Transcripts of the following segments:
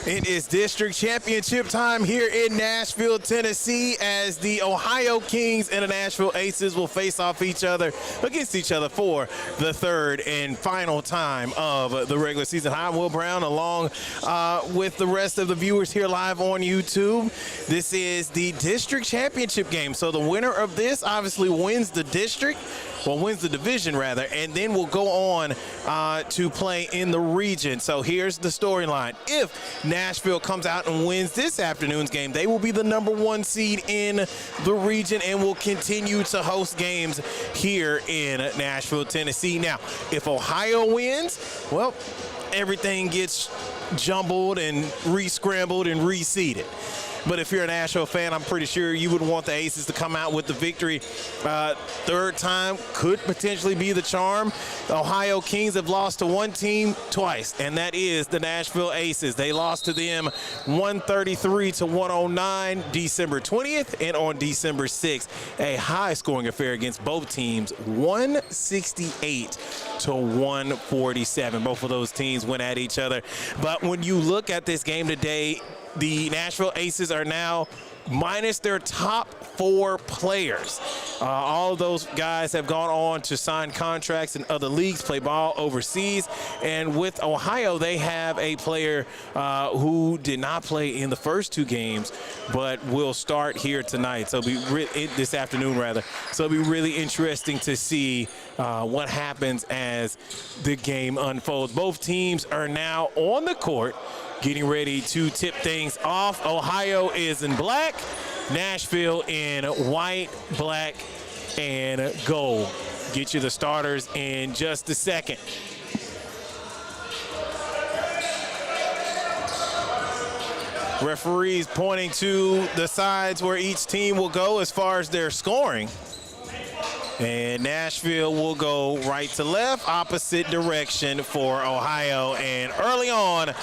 It is district championship time here in Nashville, Tennessee, as the Ohio Kings and the Nashville Aces will face off against each other for the third and final time of the regular season. I'm Will Brown, along with the rest of the viewers here live on YouTube. This is the district championship game, so the winner of this obviously wins the district. Well, wins the division, rather, and then we'll go on to play in the region. So here's the storyline. If Nashville comes out and wins this afternoon's game, they will be the #1 seed in the region and will continue to host games here in Nashville, Tennessee. Now, if Ohio wins, well, everything gets jumbled and re-scrambled and reseeded. But if you're a Nashville fan, I'm pretty sure you would want the Aces to come out with the victory. Third time could potentially be the charm. The Ohio Kings have lost to one team twice, and that is the Nashville Aces. They lost to them 133-109 December 20th, and on December 6th, a high-scoring affair against both teams, 168-147. Both of those teams went at each other. But when you look at this game today, the Nashville Aces are now minus their top 4 players. All of those guys have gone on to sign contracts in other leagues, play ball overseas. And with Ohio, they have a player who did not play in the first 2 games, but will start here tonight. So it'll be this afternoon, rather. So it'll be really interesting to see what happens as the game unfolds. Both teams are now on the court, getting ready to tip things off. Ohio is in black, Nashville in white, black, and gold. Get you the starters in just a second. Referees pointing to the sides where each team will go as far as their scoring. And Nashville will go right to left, opposite direction for Ohio. And early on,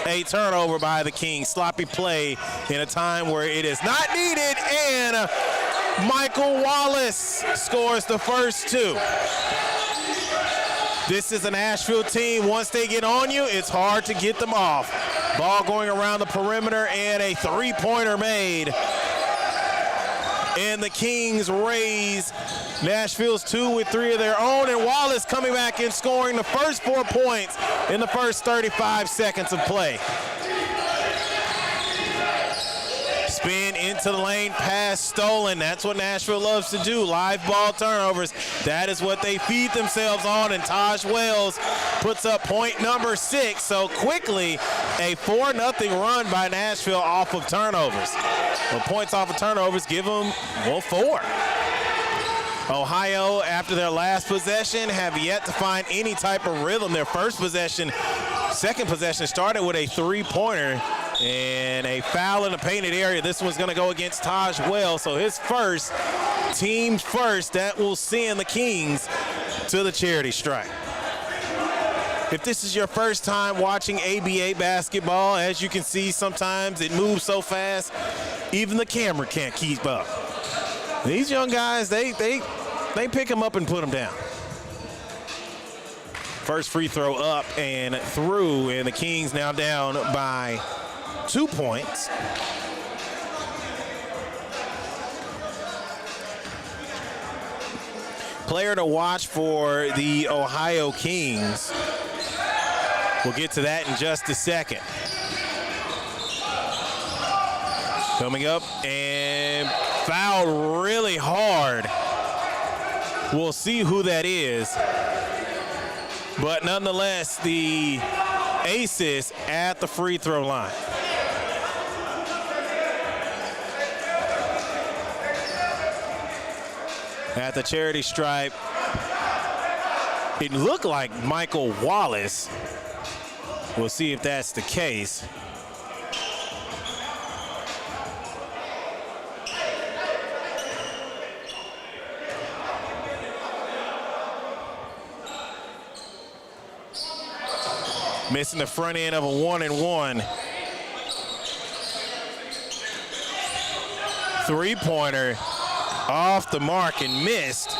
a turnover by the Kings. Sloppy play in a time where it is not needed. And Michael Wallace scores the first 2. This is a Nashville team. Once they get on you, it's hard to get them off. Ball going around the perimeter and a 3-pointer made. And the Kings raise Nashville's 2 with 3 of their own, and Wallace coming back and scoring the first 4 points in the first 35 seconds of play. Spin into the lane, pass stolen. That's what Nashville loves to do, live ball turnovers. That is what they feed themselves on, and Taj Wells puts up point number 6. So quickly, a 4-0 run by Nashville off of turnovers. Well, points off of turnovers give them, well, 4. Ohio, after their last possession, have yet to find any type of rhythm. Their second possession started with a 3-pointer and a foul in the painted area. This one's going to go against Taj Wells. So his first, team first, that will send the Kings to the charity stripe. If this is your first time watching ABA basketball, as you can see, sometimes it moves so fast, even the camera can't keep up. These young guys, they pick them up and put them down. First free throw up and through, and the Kings now down by 2 points. Player to watch for the Ohio Kings. We'll get to that in just a second. Coming up and fouled really hard. We'll see who that is. But nonetheless, the Aces at the free throw line. At the charity stripe, it looked like Michael Wallace. We'll see if that's the case. Missing the front end of a 1-and-1. 3-pointer off the mark and missed.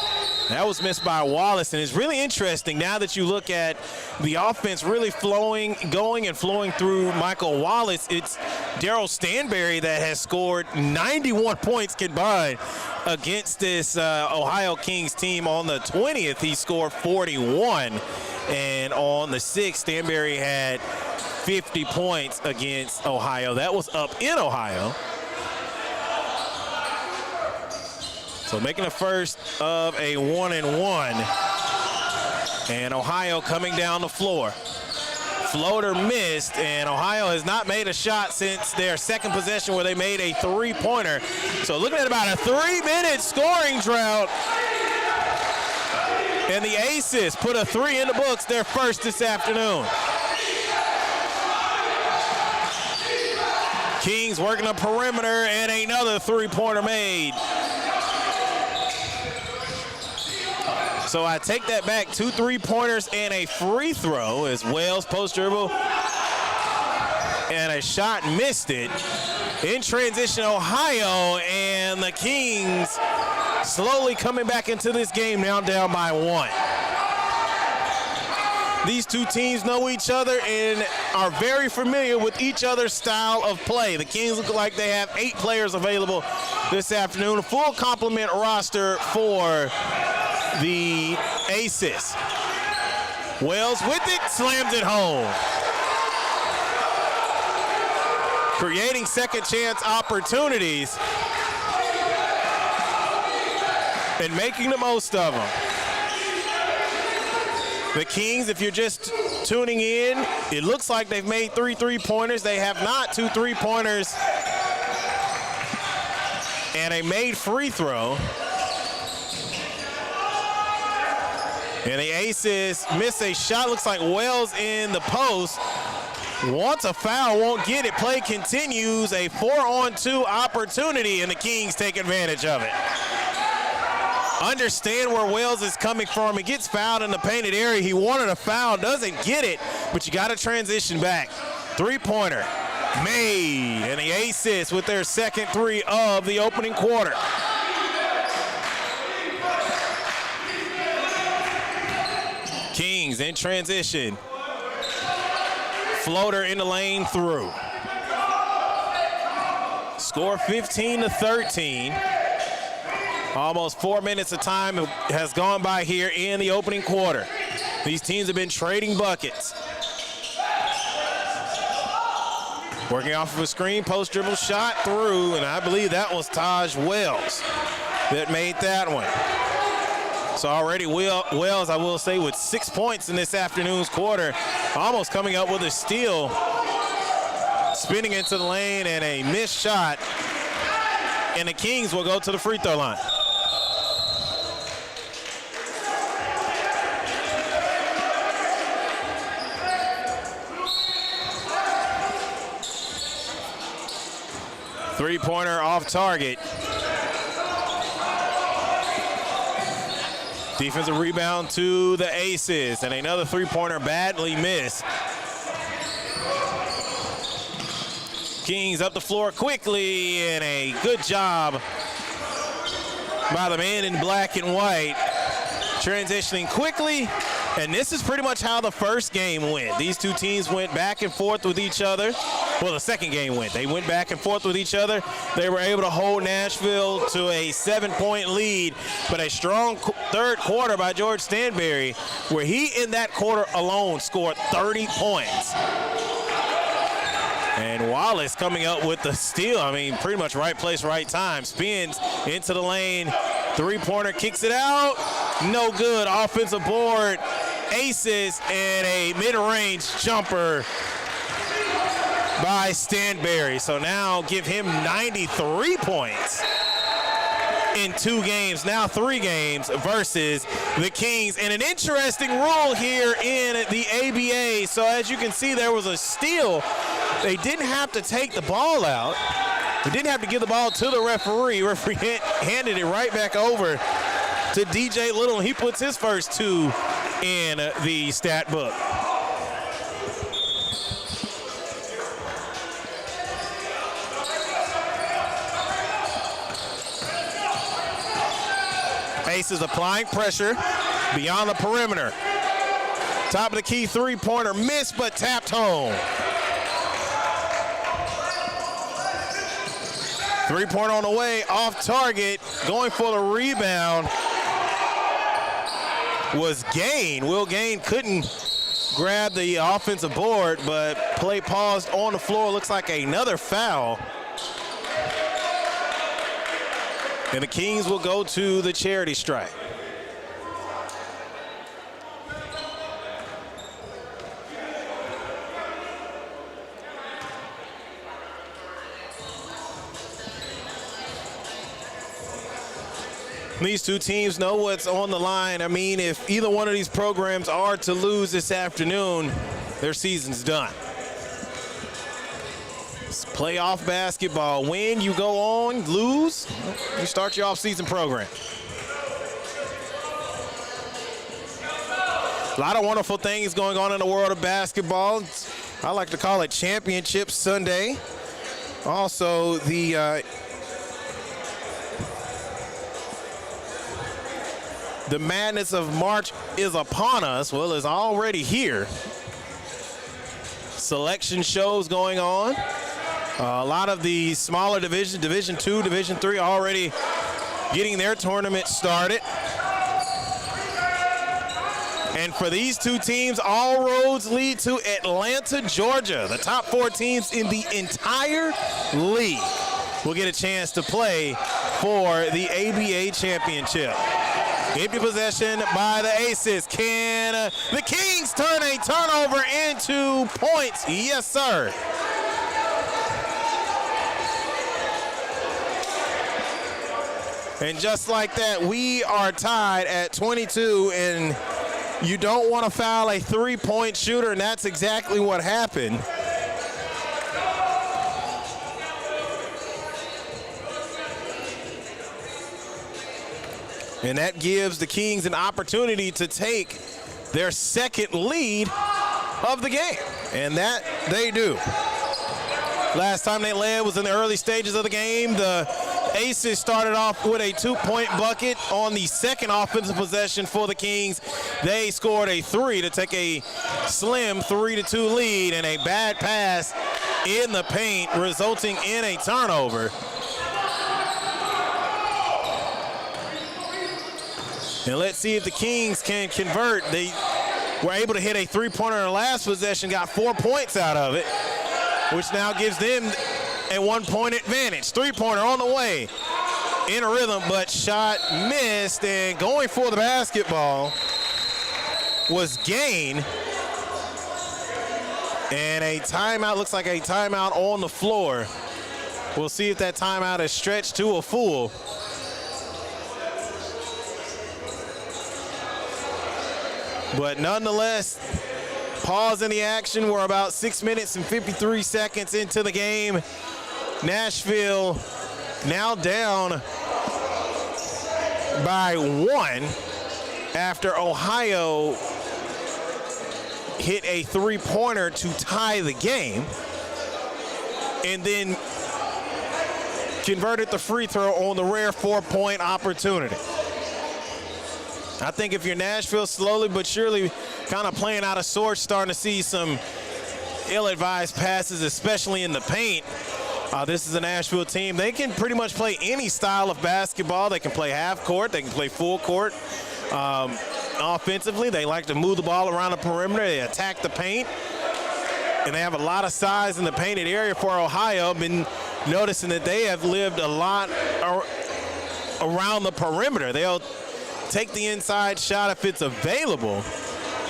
That was missed by Wallace, and it's really interesting now that you look at the offense really going and flowing through Michael Wallace. It's Daryl Stanberry that has scored 91 points combined against this Ohio Kings team. On the 20th, he scored 41, and on the 6th, Stanberry had 50 points against Ohio. That was up in Ohio. So making the first of a 1-and-1. And Ohio coming down the floor. Floater missed, and Ohio has not made a shot since their second possession where they made a three-pointer. So looking at about a 3-minute scoring drought. And the Aces put a 3 in the books, their first this afternoon. Kings working the perimeter, and another three-pointer made. So I take that back, 2 3-pointers and a free throw as Wells post dribble. And a shot missed it. In transition, Ohio, and the Kings slowly coming back into this game, now down by 1. These two teams know each other and are very familiar with each other's style of play. The Kings look like they have 8 players available this afternoon, a full complement roster for the Aces. Wells with it, slams it home. Creating second chance opportunities and making the most of them. The Kings, if you're just tuning in, it looks like they've made 3 3-pointers. They have not, 2 3-pointers and a made free throw. And the Aces miss a shot. Looks like Wells in the post. Wants a foul, won't get it. Play continues. A 4-on-2 opportunity, and the Kings take advantage of it. Understand where Wells is coming from. He gets fouled in the painted area. He wanted a foul, doesn't get it, but you got to transition back. 3-pointer made, and the Aces with their second 3 of the opening quarter. Kings in transition. Floater in the lane through. Score 15-13. Almost 4 minutes of time has gone by here in the opening quarter. These teams have been trading buckets. Working off of a screen, post dribble shot through, and I believe that was Taj Wells that made that one. So already Wells, I will say, with 6 points in this afternoon's quarter, almost coming up with a steal. Spinning into the lane and a missed shot. And the Kings will go to the free throw line. Three-pointer off target. Defensive rebound to the Aces, and another three-pointer badly missed. Kings up the floor quickly, and a good job by the man in black and white. Transitioning quickly, and this is pretty much how the first game went. These two teams went back and forth with each other. Well, the second game went. They went back and forth with each other. They were able to hold Nashville to a 7-point lead, but a strong third quarter by George Stanberry, where he in that quarter alone scored 30 points. And Wallace coming up with the steal. I mean, pretty much right place, right time. Spins into the lane. Three-pointer kicks it out. No good. Offensive board. Aces, and a mid-range jumper by Stanberry. So now give him 93 points in 2 games, now 3 games versus the Kings. And an interesting rule here in the ABA. So as you can see, there was a steal. They didn't have to take the ball out. They didn't have to give the ball to the referee. Referee handed it right back over to DJ Little. He puts his first 2 in the stat book. Aces applying pressure beyond the perimeter. Top of the key three-pointer missed, but tapped home. Three-pointer on the way, off target, going for the rebound was Gain. Will Gain couldn't grab the offensive board, but play paused on the floor. Looks like another foul. And the Kings will go to the charity stripe. These two teams know what's on the line. I mean, if either one of these programs are to lose this afternoon, their season's done. It's playoff basketball. Win, you go on. Lose, you start your off-season program. A lot of wonderful things going on in the world of basketball. I like to call it Championship Sunday. Also, the madness of March is upon us. Well, it's already here. Selection shows going on. A lot of the smaller divisions, Division II, Division III, already getting their tournament started. And for these two teams, all roads lead to Atlanta, Georgia. The top four teams in the entire league will get a chance to play for the ABA championship. Empty possession by the Aces. Can the Kings turn a turnover into points? Yes, sir. And just like that, we are tied at 22, and you don't want to foul a three-point shooter, and that's exactly what happened. And that gives the Kings an opportunity to take their second lead of the game. And that they do. Last time they led was in the early stages of the game. The Aces started off with a two-point bucket on the second offensive possession for the Kings. They scored a three to take a slim 3-2 lead, and a bad pass in the paint resulting in a turnover. And let's see if the Kings can convert. They were able to hit a three-pointer in the last possession, got 4 points out of it, which now gives them a one-point advantage. Three-pointer on the way, in a rhythm, but shot missed, and going for the basketball was Gain. And a timeout, looks like a timeout on the floor. We'll see if that timeout is stretched to a full. But nonetheless, pause in the action. We're about 6 minutes and 53 seconds into the game. Nashville now down by 1 after Ohio hit a three-pointer to tie the game, and then converted the free throw on the rare 4-point opportunity. I think if you're Nashville, slowly but surely kind of playing out of sorts, starting to see some ill-advised passes, especially in the paint. This is a Nashville team. They can pretty much play any style of basketball. They can play half court. They can play full court. Offensively, they like to move the ball around the perimeter. They attack the paint. And they have a lot of size in the painted area for Ohio. I've been noticing that they have lived a lot around the perimeter. They'll take the inside shot if it's available,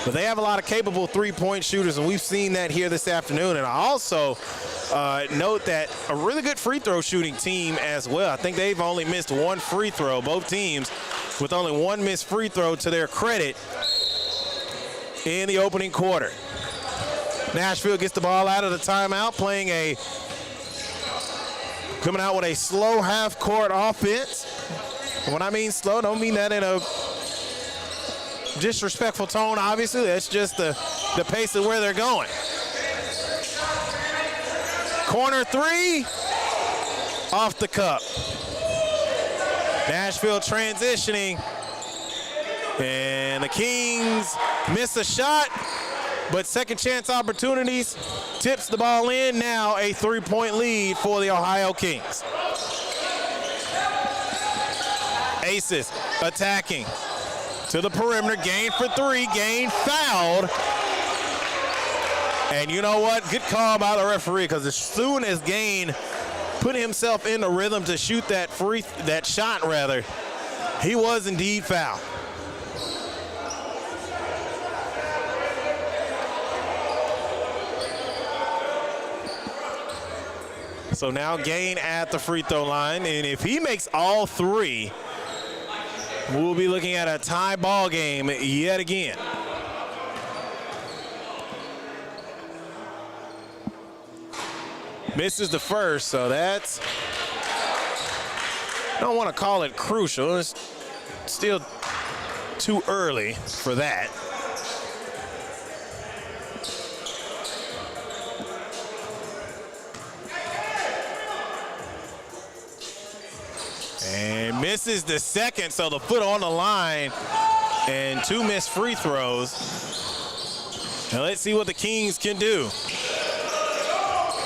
but they have a lot of capable three-point shooters, and we've seen that here this afternoon. And I also note that a really good free throw shooting team as well. I think they've only missed one free throw, both teams with only one missed free throw to their credit in the opening quarter. Nashville gets the ball out of the timeout, coming out with a slow half-court offense. When I mean slow, don't mean that in a disrespectful tone, obviously. That's just the pace of where they're going. Corner three, off the cup. Nashville transitioning And the Kings miss a shot, but second chance opportunities, tips the ball in. Now a 3-point lead for the Ohio Kings. Aces attacking to the perimeter, gain for three, gain fouled. And you know what? Good call by the referee, because as soon as Gain put himself in the rhythm to shoot that shot rather, he was indeed fouled. So now Gain at the free throw line, and if he makes all three, we'll be looking at a tie ball game yet again. Misses the first, so that's, I don't want to call it crucial. It's still too early for that. And misses the second, so the foot on the line and two missed free throws. Now let's see what the Kings can do.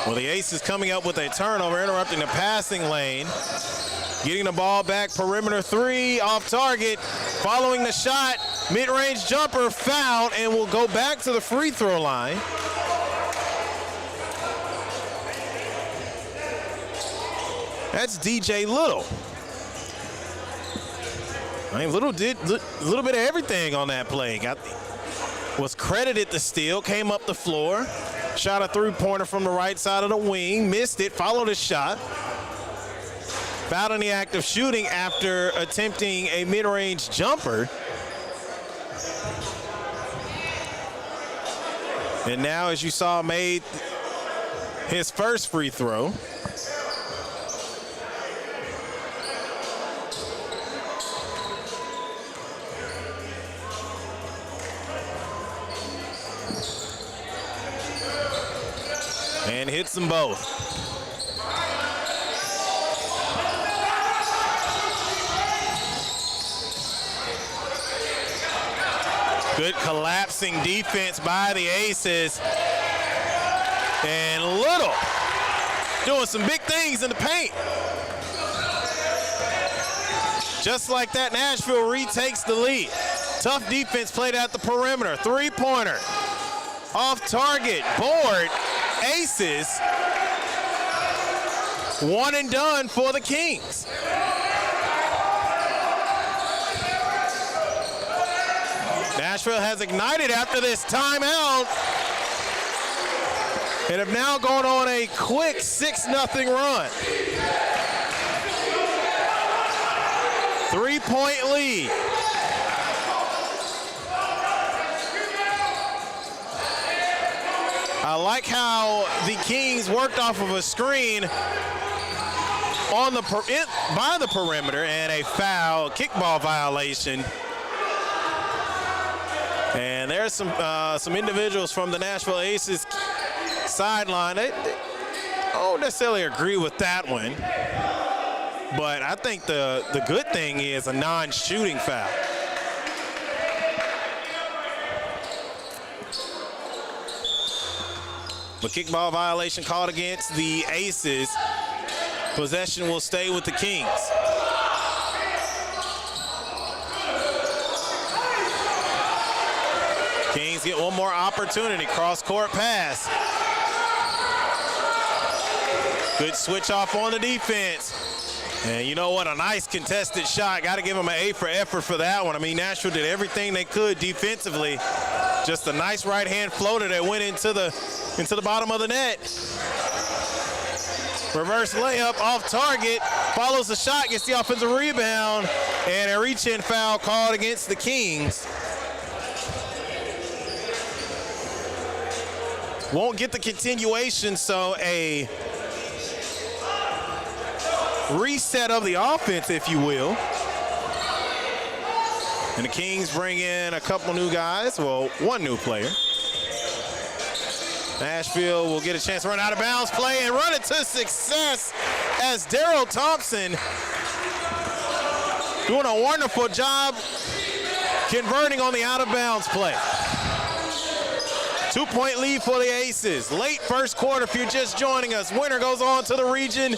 Well, the Aces coming up with a turnover, interrupting the passing lane. Getting the ball back, perimeter three, off target. Following the shot, mid-range jumper, fouled, and will go back to the free throw line. That's DJ Little. I mean, Little did a little bit of everything on that play. Was credited the steal, came up the floor, shot a three-pointer from the right side of the wing, missed it, followed his shot. Fouled in the act of shooting after attempting a mid-range jumper. And now, as you saw, made his first free throw. And hits them both. Good collapsing defense by the Aces. And Little doing some big things in the paint. Just like that, Nashville retakes the lead. Tough defense played at the perimeter. Three-pointer. Off target. Board. Aces. One and done for the Kings. Nashville has ignited after this timeout and have now gone on a quick 6-0 run. 3-point lead. I like how the Kings worked off of a screen on the by the perimeter and a foul, kickball violation. And there's some individuals from the Nashville Aces sideline. They don't necessarily agree with that one, but I think the good thing is a non-shooting foul. But kickball violation called against the Aces. Possession will stay with the Kings. Kings get one more opportunity. Cross-court pass. Good switch off on the defense. And you know what? A nice contested shot. Got to give them an A for effort for that one. I mean, Nashville did everything they could defensively. Just a nice right-hand floater that went into the bottom of the net. Reverse layup off target. Follows the shot, gets the offensive rebound. And a reach-in foul called against the Kings. Won't get the continuation, so a reset of the offense, if you will. And the Kings bring in a couple new guys, well, one new player. Nashville will get a chance to run out of bounds play and run it to success as Daryl Thompson doing a wonderful job converting on the out-of-bounds play. 2-point lead for the Aces. Late first quarter if you're just joining us. Winner goes on to the region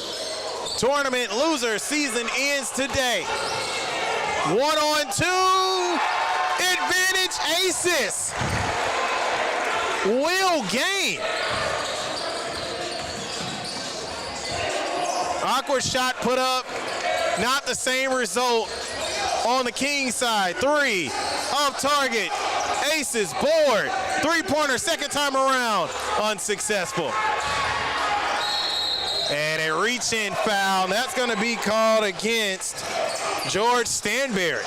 tournament. Loser season ends today. 1-on-2. Advantage Aces will gain. Awkward shot put up. Not the same result on the Kings side. 3 off target. Aces board. 3-pointer second time around. Unsuccessful. And a reach-in foul. That's going to be called against George Stanberry.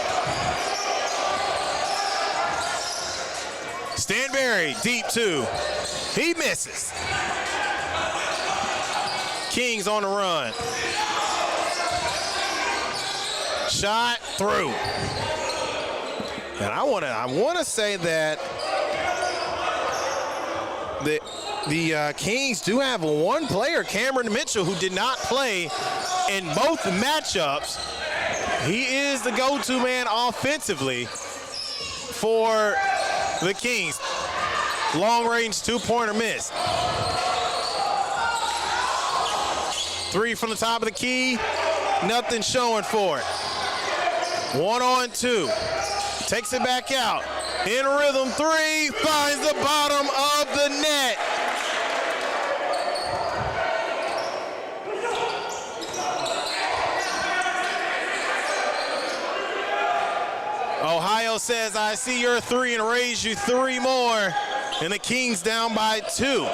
Stanberry, deep 2. He misses. Kings on the run. Shot through. And I want to say that the Kings do have one player, Cameron Mitchell, who did not play in both matchups. He is the go-to man offensively for the Kings. Long-range 2-pointer miss. 3 from the top of the key. Nothing showing for it. 1-on-2. Takes it back out. In rhythm 3. Finds the bottom of the net. Ohio says, I see your 3 and raise you 3 more. And the Kings down by 2.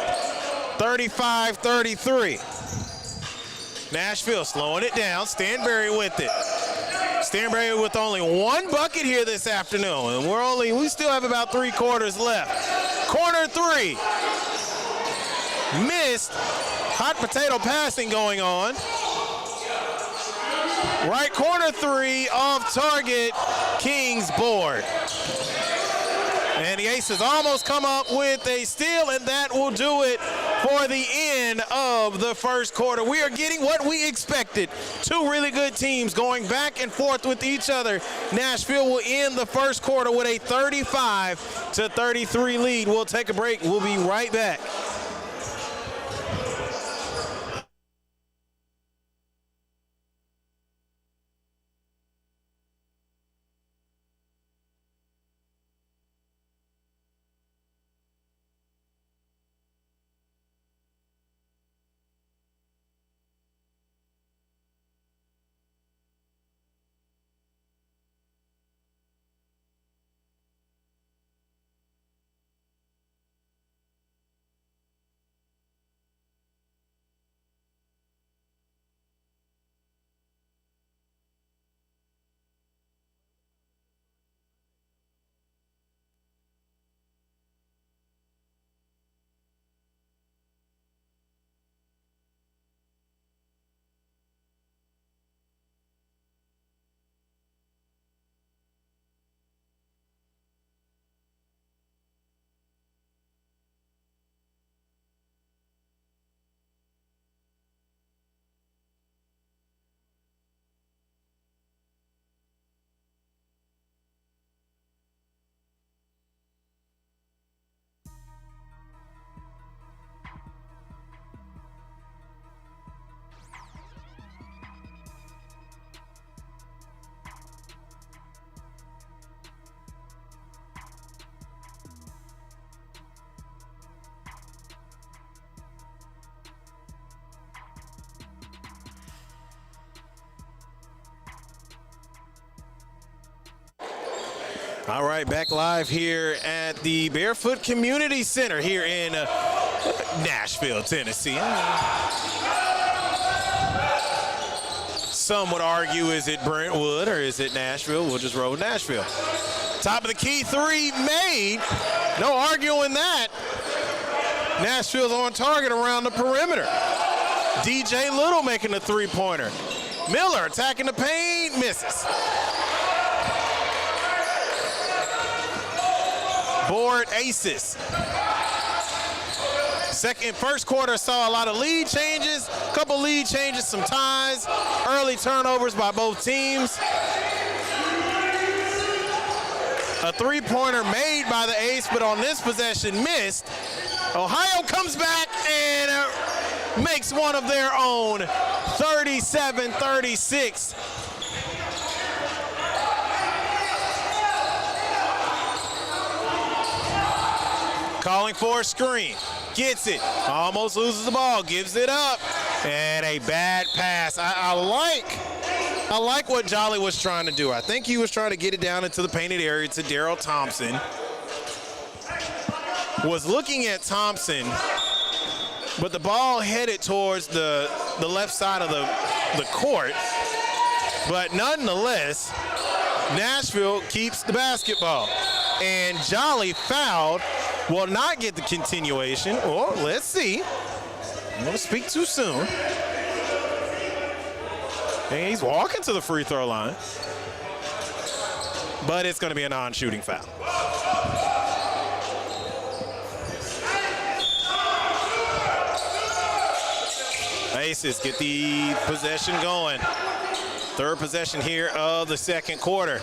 35-33. Nashville slowing it down. Stanberry with it. Stanberry with only 1 bucket here this afternoon. And we still have about 3 quarters left. Corner 3. Missed. Hot potato passing going on. Right corner 3 off target. Kings board. And the Aces almost come up with a steal, and that will do it for the end of the first quarter. We are getting what we expected. 2 really good teams going back and forth with each other. Nashville will end the first quarter with a 35-33 lead. We'll take a break. We'll be right back. All right, back live here at the Barefoot Community Center here in Nashville, Tennessee. Some would argue, is it Brentwood or is it Nashville? We'll just roll with Nashville. Top of the key 3 made. No arguing that. Nashville's on target around the perimeter. DJ Little making the 3-pointer. Miller attacking the paint, misses. Board Aces. First quarter saw a lot of lead changes, couple lead changes, some ties, early turnovers by both teams. A three-pointer made by the ace, but on this possession missed. Ohio comes back and makes one of their own, 37-36. Calling for a screen, gets it, almost loses the ball, gives it up, and a bad pass. I like what Jolly was trying to do. I think he was trying to get it down into the painted area to Darrell Thompson. Was looking at Thompson, but the ball headed towards the left side of the court. But nonetheless, Nashville keeps the basketball. And Jolly fouled, will not get the continuation. Or let's see. I'm going to speak too soon. And he's walking to the free throw line. But it's going to be a non-shooting foul. Aces get the possession going. Third possession here of the second quarter.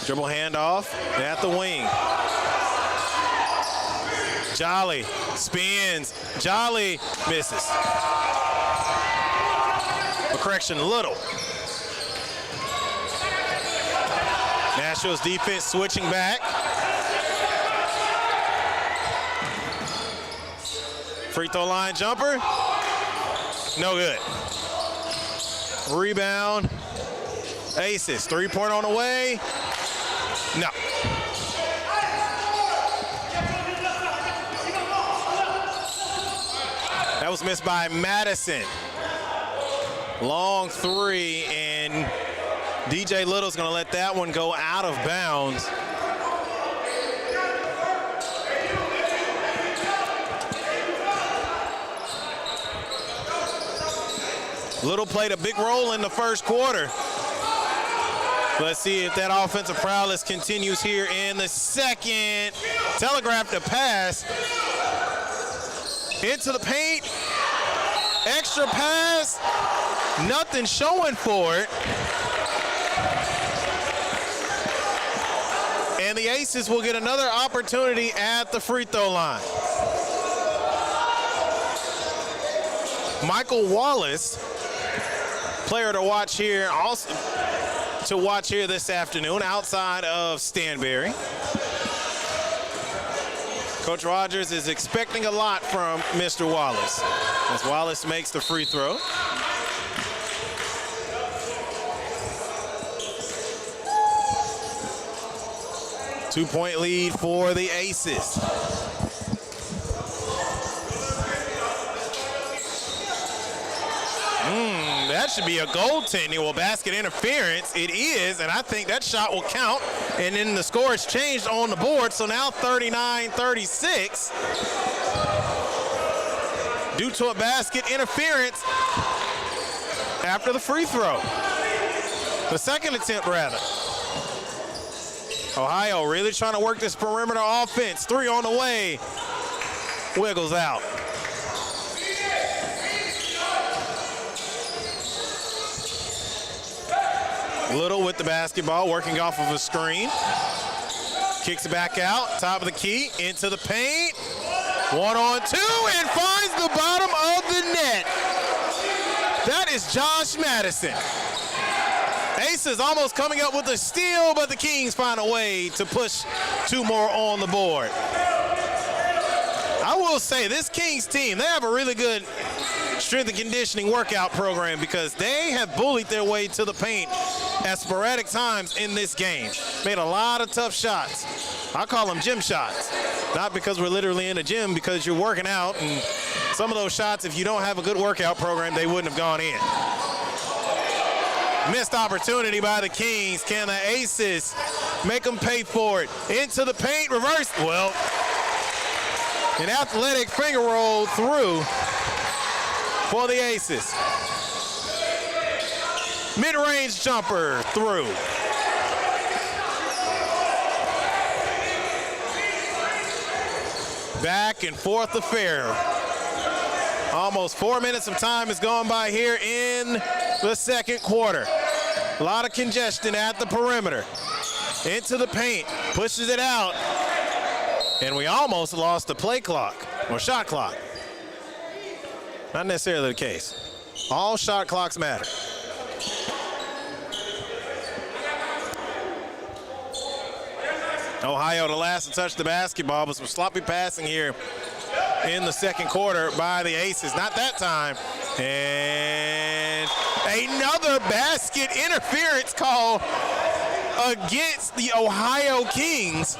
Dribble handoff at the wing. Jolly spins. Jolly misses. A correction, Little. Nashville's defense switching back. Free throw line jumper. No good. Rebound. Aces. Three-point on the way. No. That was missed by Madison. Long three, and DJ Little's going to let that one go out of bounds. Little played a big role in the first quarter. Let's see if that offensive prowess continues here in the second. Telegraphed a pass into the paint. Extra pass. Nothing showing for it. And the Aces will get another opportunity at the free throw line. Michael Wallace, player to watch here, also to watch here this afternoon outside of Stanberry. Coach Rogers is expecting a lot from Mr. Wallace as Wallace makes the free throw. Two-point lead for the Aces. That should be a goaltending. Well, basket interference. It is, and I think that shot will count. And then the score has changed on the board, so now 39-36. Due to a basket interference after the free throw. The second attempt, rather. Ohio really trying to work this perimeter offense. Three on the way. Wiggles out. Little with the basketball, working off of a screen. Kicks it back out, top of the key, into the paint. 1-on-2, and finds the bottom of the net. That is Josh Madison. Aces almost coming up with a steal, but the Kings find a way to push two more on the board. I will say, this Kings team, they have a really good strength and conditioning workout program because they have bullied their way to the paint at sporadic times in this game. Made a lot of tough shots. I call them gym shots. Not because we're literally in a gym, because you're working out, and some of those shots, if you don't have a good workout program, they wouldn't have gone in. Missed opportunity by the Kings. Can the Aces make them pay for it? Into the paint, reverse. Well, an athletic finger roll through for the Aces. Mid-range jumper through. Back and forth affair. Almost 4 minutes of time has gone by here in the second quarter. A lot of congestion at the perimeter. into the paint, pushes it out, and we almost lost the play clock, or shot clock. Not necessarily the case. All shot clocks matter. Ohio the last to touch the basketball, but some sloppy passing here in the second quarter by the Aces. Not that time. And another basket interference call against the Ohio Kings.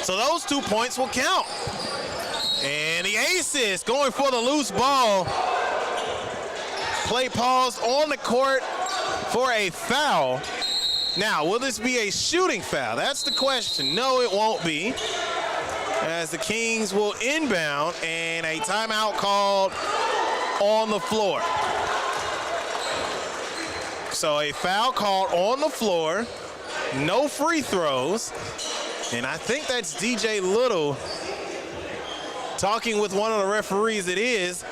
So those 2 points will count. And the Aces going for the loose ball. Play paused on the court for a foul. Now, will this be a shooting foul? That's the question. No, it won't be, as the Kings will inbound and a timeout called on the floor. So a foul called on the floor, no free throws, and I think that's DJ Little talking with one of the referees. It is.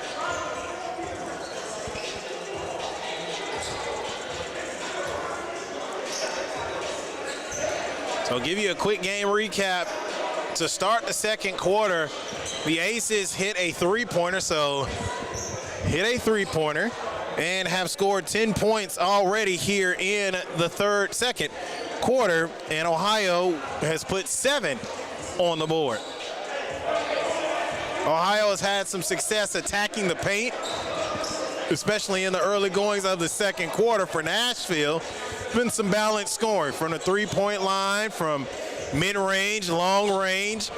So I'll give you a quick game recap. To start the second quarter, the Aces hit a three-pointer, and have scored 10 points already here in the second quarter, and Ohio has put 7 on the board. Ohio has had some success attacking the paint, especially in the early goings of the second quarter. For Nashville, been some balanced scoring from the three-point line, from mid-range, long range.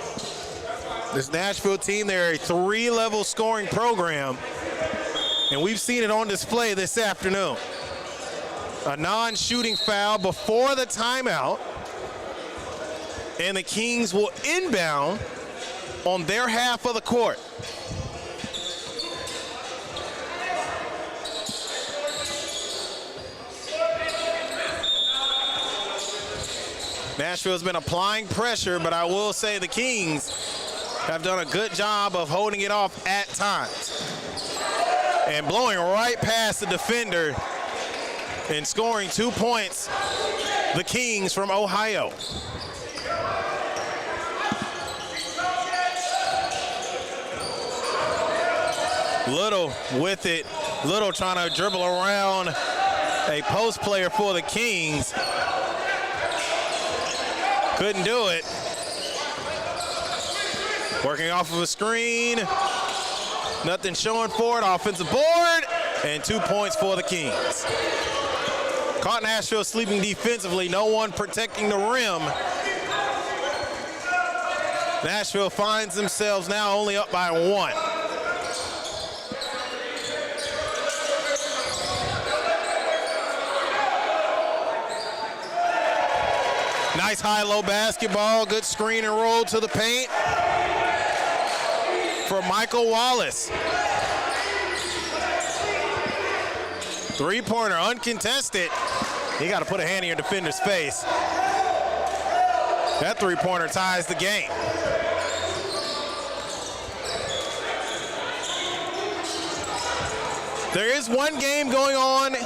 This Nashville team, they're a 3-level scoring program, and we've seen it on display this afternoon. A non-shooting foul before the timeout, and the Kings will inbound on their half of the court. Nashville's been applying pressure, but I will say the Kings have done a good job of holding it off at times and blowing right past the defender and scoring 2 points, the Kings from Ohio. Little with it. Little trying to dribble around a post player for the Kings. Couldn't do it. Working off of a screen. Nothing showing for it. Offensive board, and 2 points for the Kings. Caught Nashville sleeping defensively. No one protecting the rim. Nashville finds themselves now only up by 1. Nice high-low basketball. Good screen and roll to the paint for Michael Wallace. Three-pointer uncontested. You got to put a hand in your defender's face. That three-pointer ties the game. There is one game going on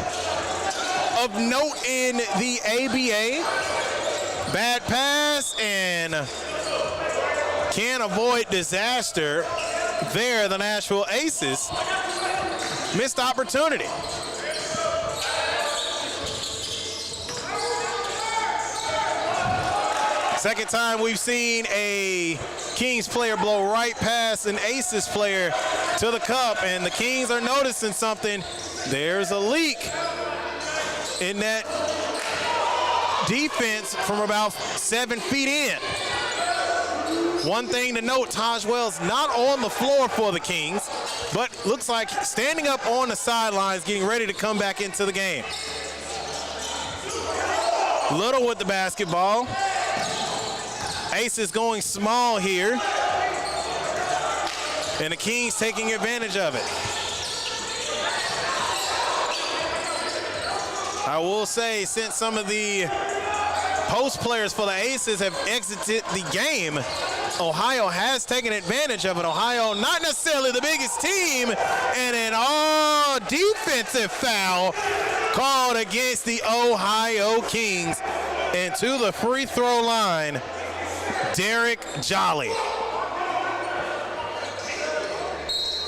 of note in the ABA. Bad pass and can't avoid disaster. There, the Nashville Aces missed opportunity. Second time we've seen a Kings player blow right past an Aces player to the cup, and the Kings are noticing something. There's a leak in that defense from about 7 feet in. One thing to note, Taj Wells not on the floor for the Kings, but looks like standing up on the sidelines, getting ready to come back into the game. Little with the basketball. Aces going small here, and the Kings taking advantage of it. I will say, since some of the post players for the Aces have exited the game, Ohio has taken advantage of it. Ohio, not necessarily the biggest team, and an all-defensive foul called against the Ohio Kings. And to the free throw line, Derek Jolly.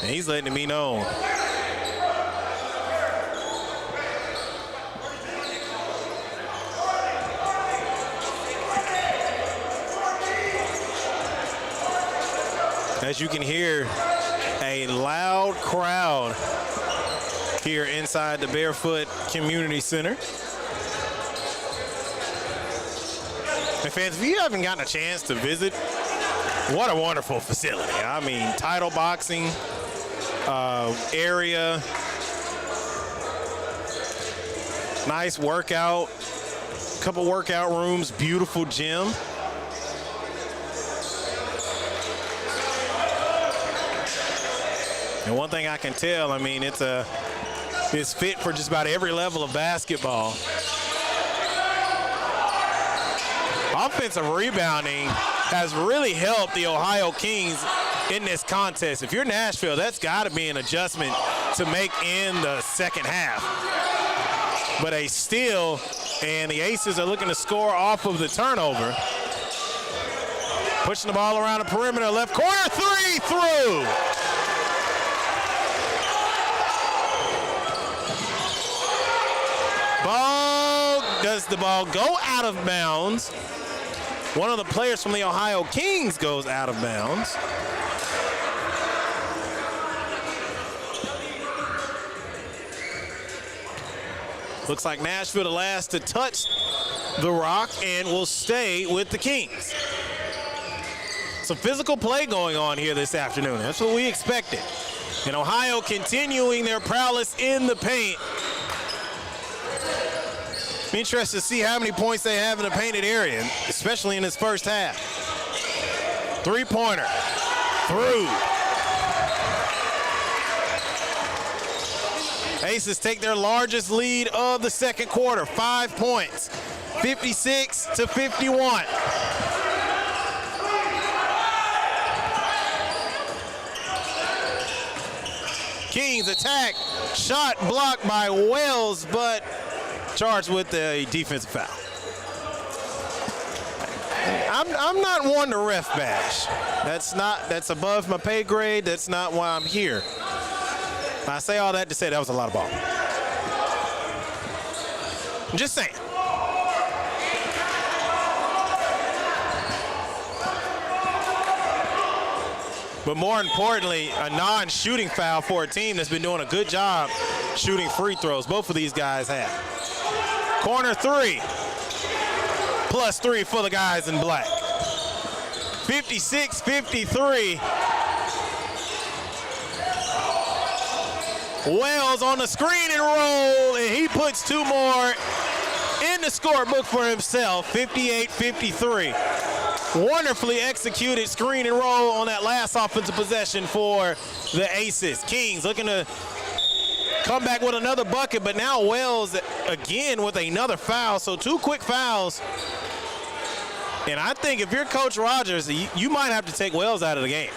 And he's letting me know. As you can hear, a loud crowd here inside the Barefoot Community Center. And fans, if you haven't gotten a chance to visit, what a wonderful facility. I mean, title boxing area, nice workout, couple workout rooms, beautiful gym. And one thing I can tell, I mean, it's fit for just about every level of basketball. Offensive rebounding has really helped the Ohio Kings in this contest. If you're Nashville, that's got to be an adjustment to make in the second half. But a steal, and the Aces are looking to score off of the turnover. Pushing the ball around the perimeter, left corner, three, through. Does the ball go out of bounds? One of the players from the Ohio Kings goes out of bounds. Looks like Nashville the last to touch the rock and will stay with the Kings. Some physical play going on here this afternoon. That's what we expected. And Ohio continuing their prowess in the paint. Be interested to see how many points they have in the painted area, especially in this first half. Three-pointer, through. Aces take their largest lead of the second quarter, 5 points, 56-51. Kings attack, shot blocked by Wells, but charged with a defensive foul. I'm not one to ref bash. That's above my pay grade. That's not why I'm here. I say all that to say that was a lot of ball. I'm just saying. But more importantly, a non-shooting foul for a team that's been doing a good job shooting free throws. Both of these guys have. Corner three, +3 for the guys in black. 56-53. Wells on the screen and roll, and he puts two more in the scorebook for himself, 58-53. Wonderfully executed screen and roll on that last offensive possession for the Aces. Kings looking to come back with another bucket, but now Wells again with another foul. So 2 quick fouls. And I think if you're Coach Rogers, you might have to take Wells out of the game.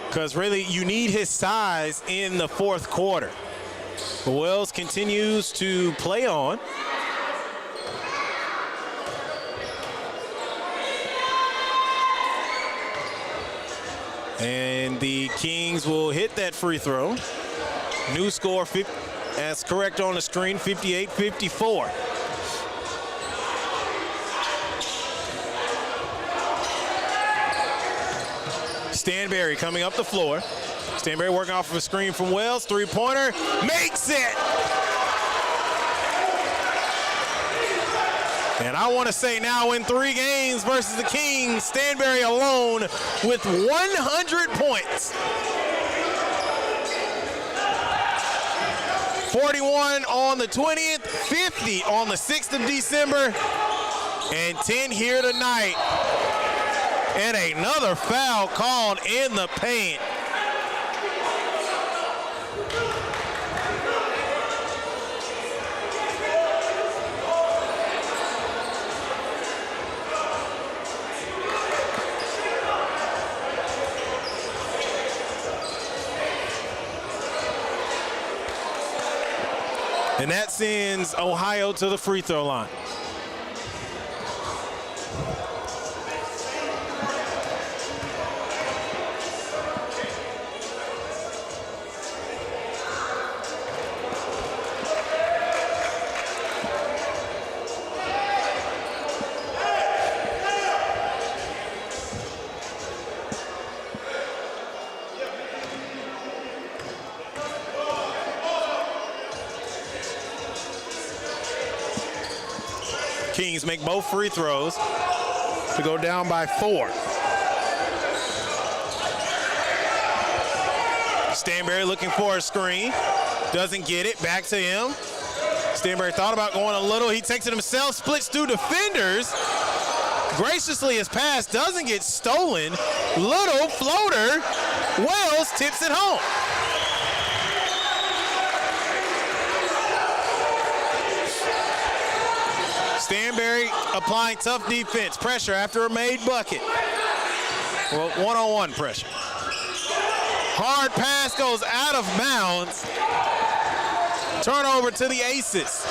Because really, you need his size in the fourth quarter. But Wells continues to play on. And the Kings will hit that free throw. New score, as correct on the screen, 58-54. Stanberry coming up the floor. Stanberry working off of a screen from Wells. Three-pointer, makes it! And I want to say now in 3 games versus the Kings, Stanberry alone with 100 points. 41 on the 20th, 50 on the 6th of December, and 10 here tonight. And another foul called in the paint. And that sends Ohio to the free throw line. Kings make both free throws to go down by 4. Stanberry looking for a screen. Doesn't get it. Back to him. Stanberry thought about going a little. He takes it himself. Splits 2 defenders. Graciously his pass doesn't get stolen. Little floater. Wells tips it home. Stanberry applying tough defense, pressure after a made bucket. Well, one-on-one pressure. Hard pass goes out of bounds. Turnover to the Aces.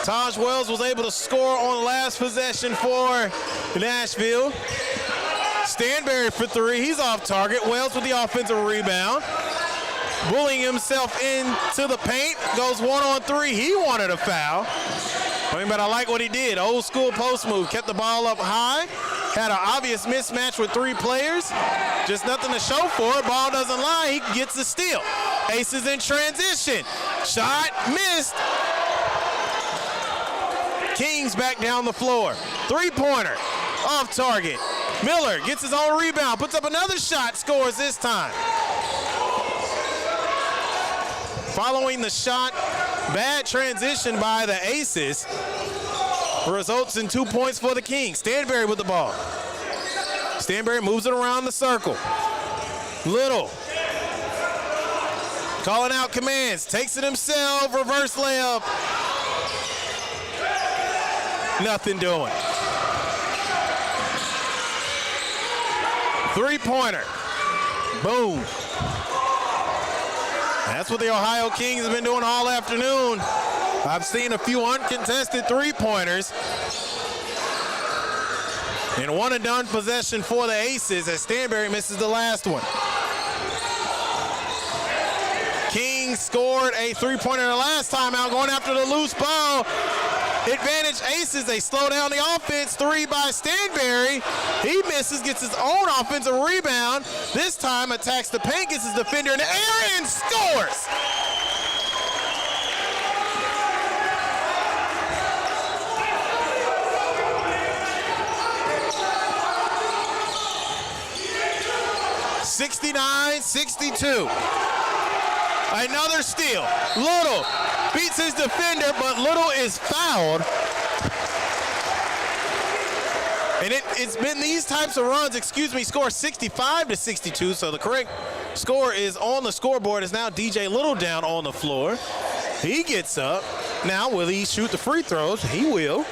Taj Wells was able to score on the last possession for Nashville. Stanberry for 3, he's off target. Wells with the offensive rebound. Bullying himself into the paint, goes 1-on-3. He wanted a foul. But I like what he did. Old school post move. Kept the ball up high. Had an obvious mismatch with 3 players. Just nothing to show for it. Ball doesn't lie. He gets the steal. Aces in transition. Shot missed. Kings back down the floor. 3-pointer. Off target. Miller gets his own rebound. Puts up another shot. Scores this time. Following the shot, bad transition by the Aces results in 2 points for the Kings. Stanberry with the ball. Stanberry moves it around the circle. Little calling out commands, takes it himself, reverse layup. Nothing doing. 3-pointer. Boom. That's what the Ohio Kings have been doing all afternoon. I've seen a few uncontested 3-pointers. And one and done possession for the Aces as Stanberry misses the last one. Kings scored a 3-pointer the last time out, going after the loose ball. Advantage Aces, they slow down the offense. 3 by Stanberry. He misses, gets his own offensive rebound. This time attacks the paint, gets his defender in the air and scores. (69-62). Another steal. Little beats his defender, but Little is fouled. And it's been these types of runs, score 65-62. So the correct score is on the scoreboard. Is now DJ Little down on the floor. He gets up. Now, will he shoot the free throws? He will.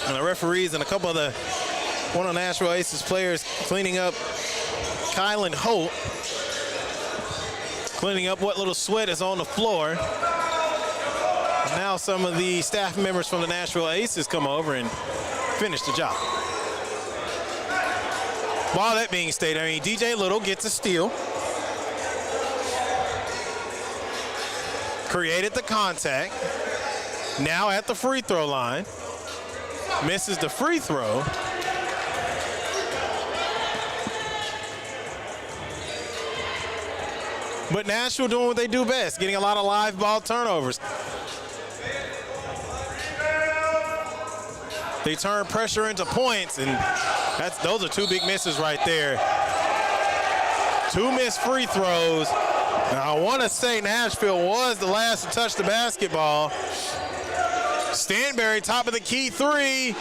And the referees and a couple of one of Nashville Aces players cleaning up, Kylan Holt, cleaning up what little sweat is on the floor. And now some of the staff members from the Nashville Aces come over and finish the job. While that being stated, DJ Little gets a steal. Created the contact. Now at the free throw line. Misses the free throw. But Nashville doing what they do best, getting a lot of live ball turnovers. They turn pressure into points, and those are 2 big misses right there. 2 missed free throws. Now, I want to say Nashville was the last to touch the basketball. Stanberry, top of the key 3.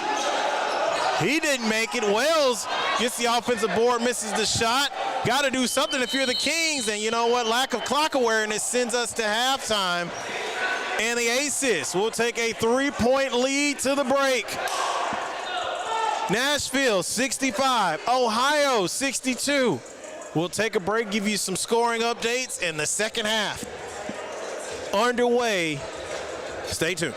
He didn't make it. Wells gets the offensive board, misses the shot. Got to do something if you're the Kings, and you know what? Lack of clock awareness sends us to halftime. And the Aces will take a 3-point lead to the break. Nashville 65, Ohio 62. We'll take a break, give you some scoring updates in the second half. Underway. Stay tuned.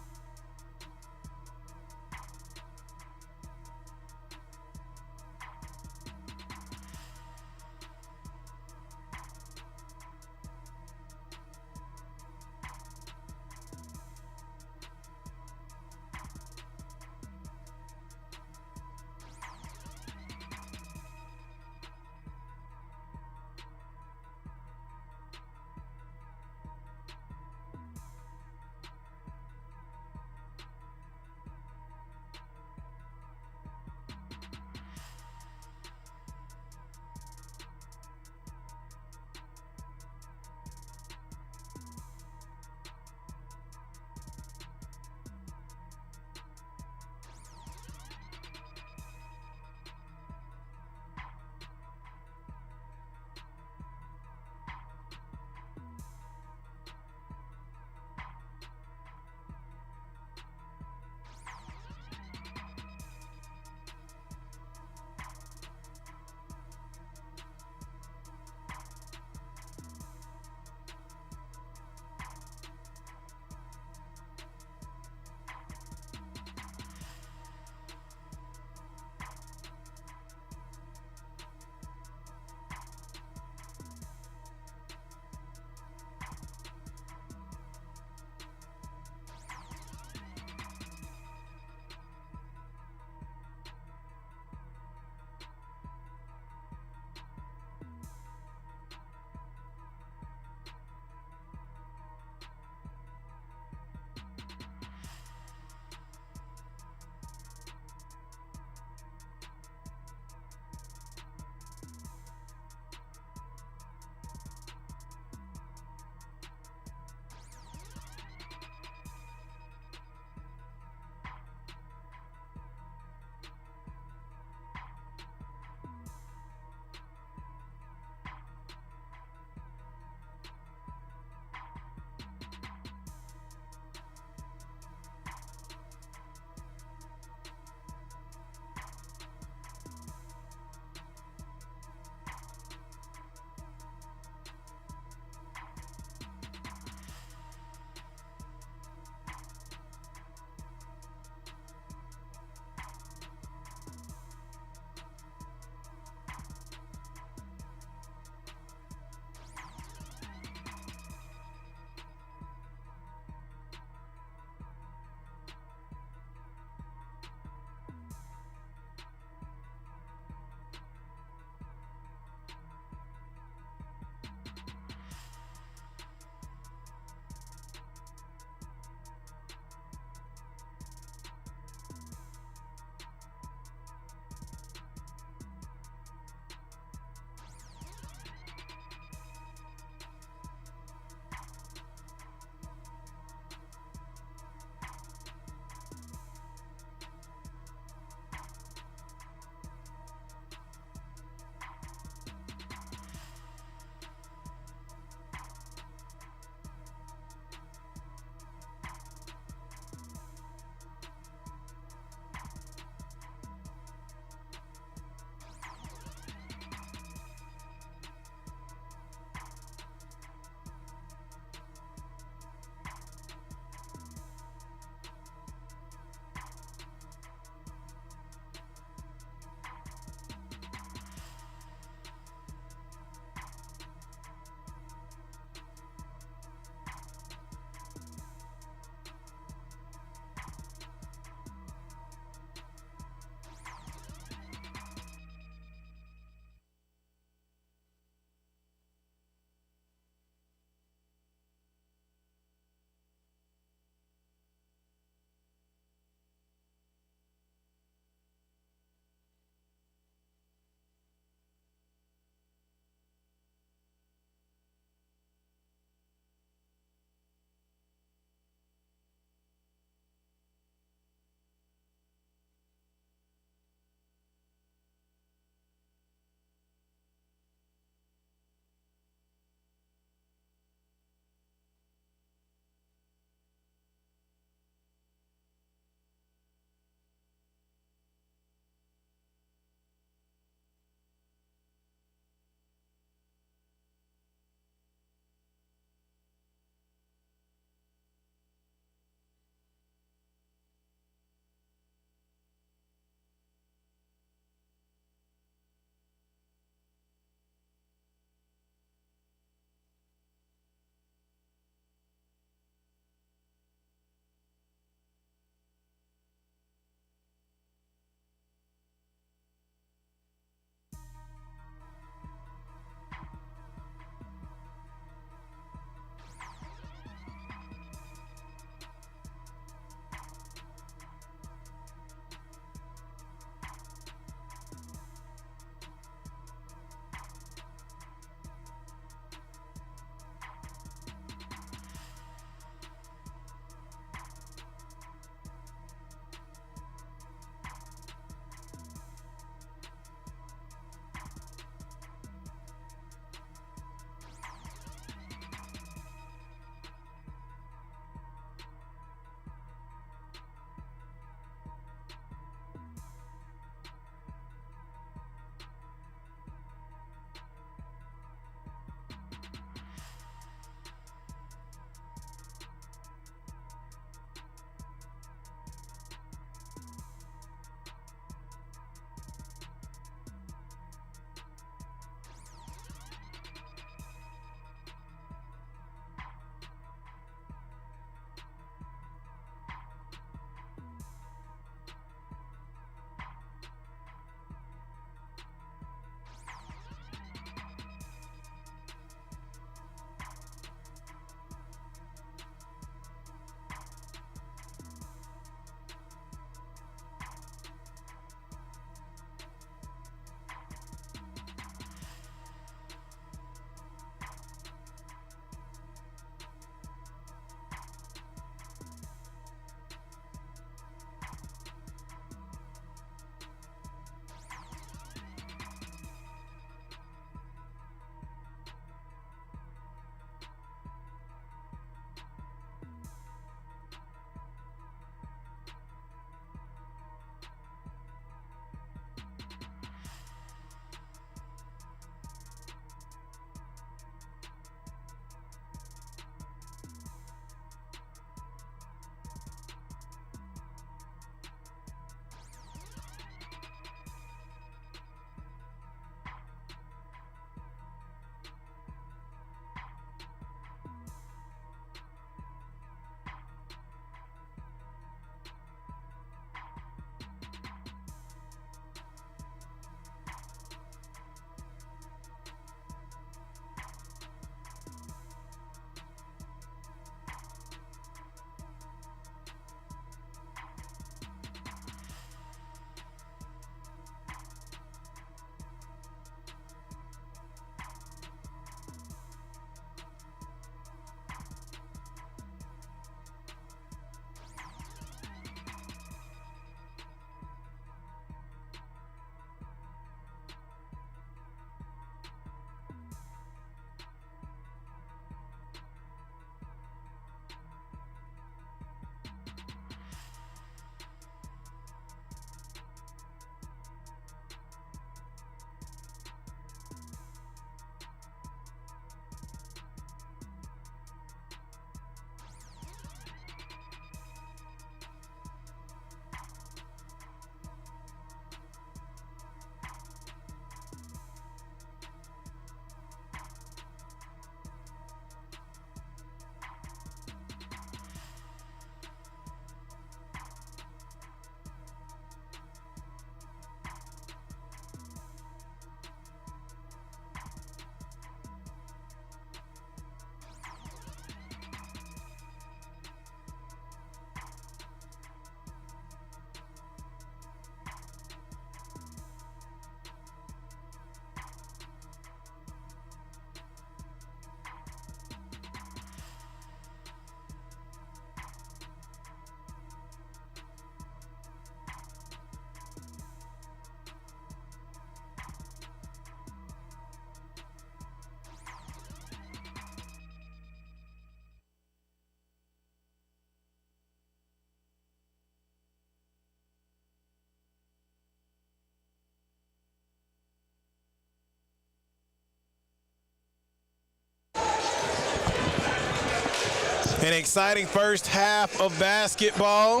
An exciting first half of basketball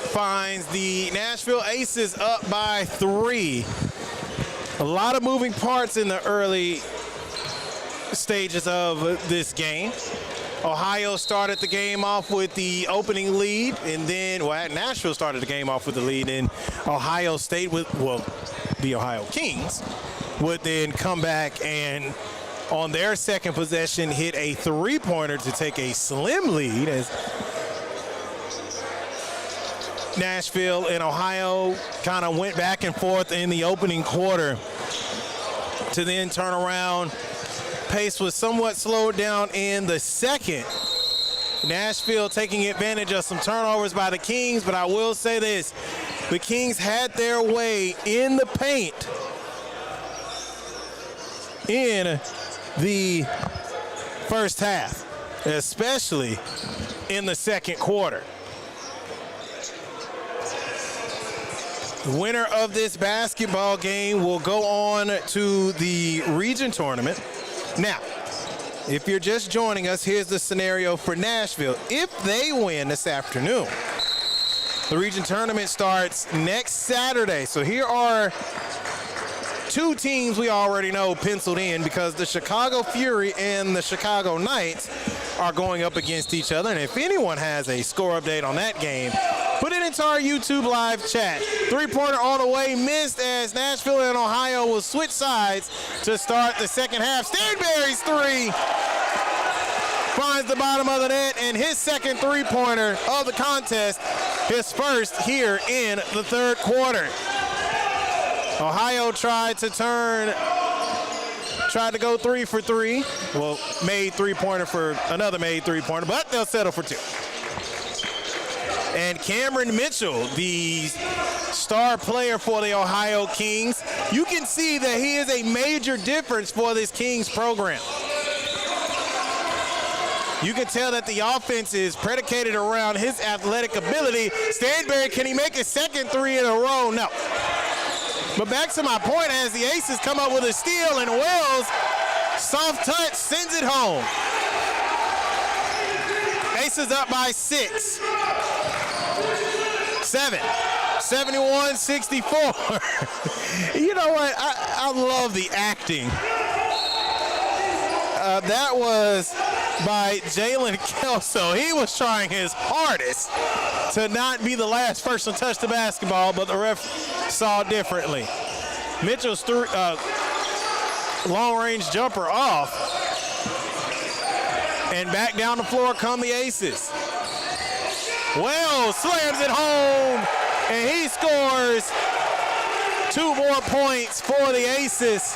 finds the Nashville Aces up by 3. A lot of moving parts in the early stages of this game. Ohio started the game off with the opening lead, and then, Nashville started the game off with the lead, and Ohio State the Ohio Kings would then come back and on their second possession hit a three-pointer to take a slim lead as Nashville and Ohio kind of went back and forth in the opening quarter to then turn around. Pace was somewhat slowed down in the second. Nashville taking advantage of some turnovers by the Kings, but I will say this. The Kings had their way in the paint in the first half, especially in the second quarter. The winner of this basketball game will go on to the region tournament. Now, if you're just joining us, here's the scenario for Nashville. If they win this afternoon, the region tournament starts next Saturday. So here are two teams we already know penciled in because the Chicago Fury and the Chicago Knights are going up against each other. And if anyone has a score update on that game, put it into our YouTube live chat. Three-pointer on the way, missed as Nashville and Ohio will switch sides to start the second half. Stanberry's three finds the bottom of the net, and his second three-pointer of the contest, his first here in the third quarter. Ohio tried to go 3 for 3. Well, made three-pointer for another made three-pointer, but they'll settle for 2. And Cameron Mitchell, the star player for the Ohio Kings, you can see that he is a major difference for this Kings program. You can tell that the offense is predicated around his athletic ability. Stanberry, can he make a second 3 in a row? No. But back to my point, as the Aces come up with a steal, and Wells, soft touch, sends it home. Aces up by 6. 7. 71-64. You know what? I love the acting. That was by Jalen Kelso. He was trying his hardest to not be the last person to touch the basketball, but the ref saw differently. Mitchell's long-range jumper off. And back down the floor come the Aces. Wells slams it home, and he scores 2 more points for the Aces.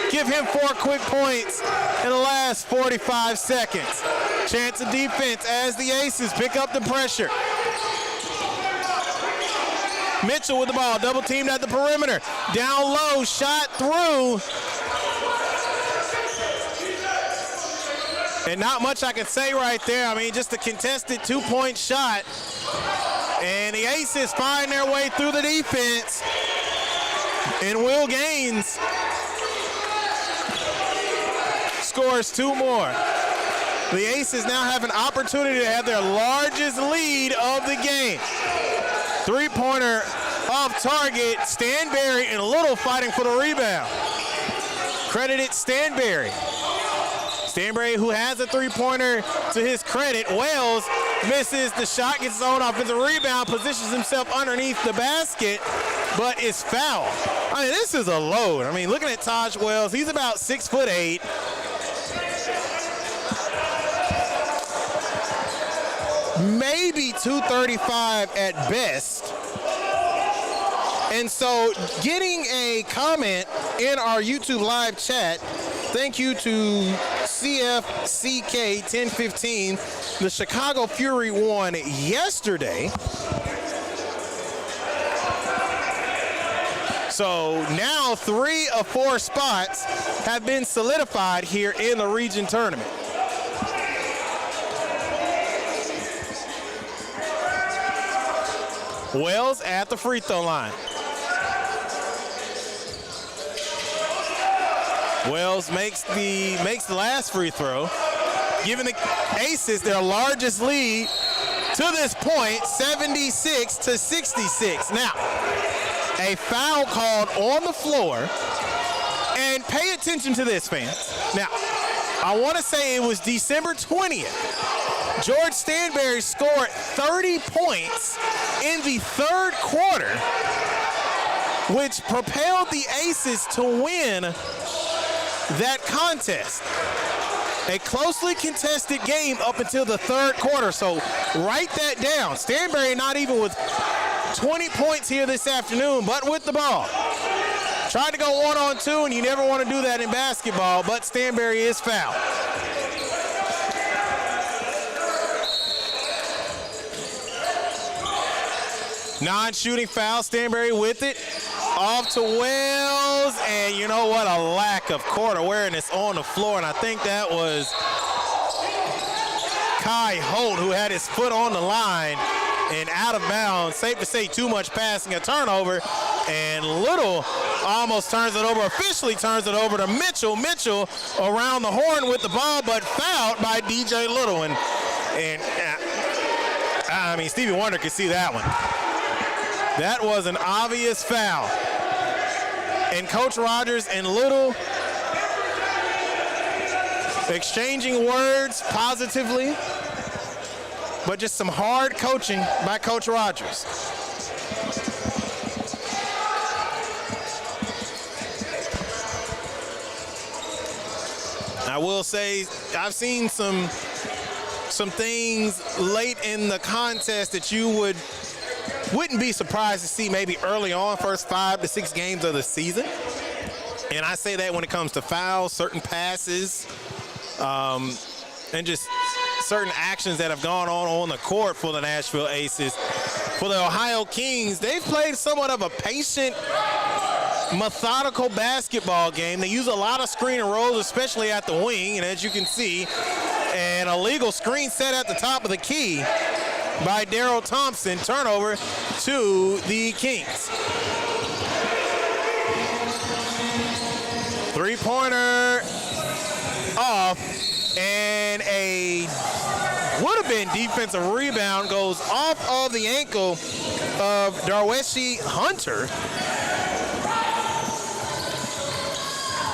Give him 4 quick points in the last 45 seconds. Chance of defense as the Aces pick up the pressure. Mitchell with the ball, double teamed at the perimeter. Down low, shot through. And not much I can say right there. I mean, just a contested 2-point shot. And the Aces find their way through the defense. And Will Gaines scores 2 more. The Aces now have an opportunity to have their largest lead of the game. Three-pointer off target. Stanberry and Little fighting for the rebound. Credited Stanberry. Stanberry, who has a three-pointer to his credit. Wells misses the shot, gets his own offensive rebound, positions himself underneath the basket, but is fouled. I mean, this is a load. I mean, looking at Taj Wells, he's about 6'8". Maybe 235 at best. And so getting a comment in our YouTube live chat, thank you to CFCK1015. The Chicago Fury won yesterday. So now 3 of 4 spots have been solidified here in the region tournament. Wells at the free throw line. Wells makes the last free throw. giving the Aces their largest lead to this point, 76-66. Now, a foul called on the floor, and pay attention to this, fans. Now, I want to say it was December 20th. George Stanberry scored 30 points in the third quarter, which propelled the Aces to win that contest. A closely contested game up until the third quarter, so write that down. Stanberry not even with 20 points here this afternoon, but with the ball. Tried to go 1-on-2, and you never want to do that in basketball, but Stanberry is fouled. Non-shooting foul, Stanberry with it. Off to Wells, and you know what? A lack of court awareness on the floor, and I think that was Kai Holt who had his foot on the line and out of bounds. Safe to say too much passing, a turnover, and Little almost turns it over, officially turns it over to Mitchell. Mitchell around the horn with the ball, but fouled by DJ Little. And I mean, Stevie Wonder could see that one. That was an obvious foul. And Coach Rogers and Little exchanging words positively, but just some hard coaching by Coach Rogers. I will say I've seen some things late in the contest that you wouldn't be surprised to see maybe early on, first 5 to 6 games of the season. And I say that when it comes to fouls, certain passes, and just certain actions that have gone on the court for the Nashville Aces. For the Ohio Kings, they've played somewhat of a patient, methodical basketball game. They use a lot of screen and rolls, especially at the wing, and as you can see, an illegal screen set at the top of the key by Darrell Thompson. Turnover to the Kings. Three-pointer off, and a would have been defensive rebound goes off of the ankle of Darweshi Hunter.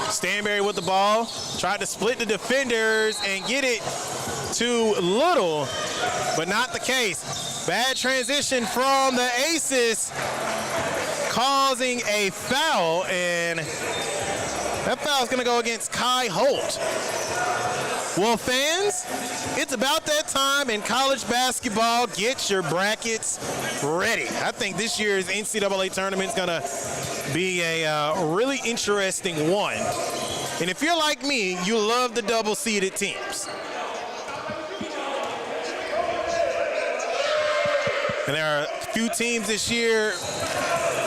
Stanberry with the ball, tried to split the defenders and get it to Little, but not the case. Bad transition from the Aces, causing a foul, and that foul is going to go against Kai Holt. Well, fans, it's about that time in college basketball. Get your brackets ready. I think this year's NCAA tournament is going to be a really interesting one. And if you're like me, you love the double-seeded teams. And there are a few teams this year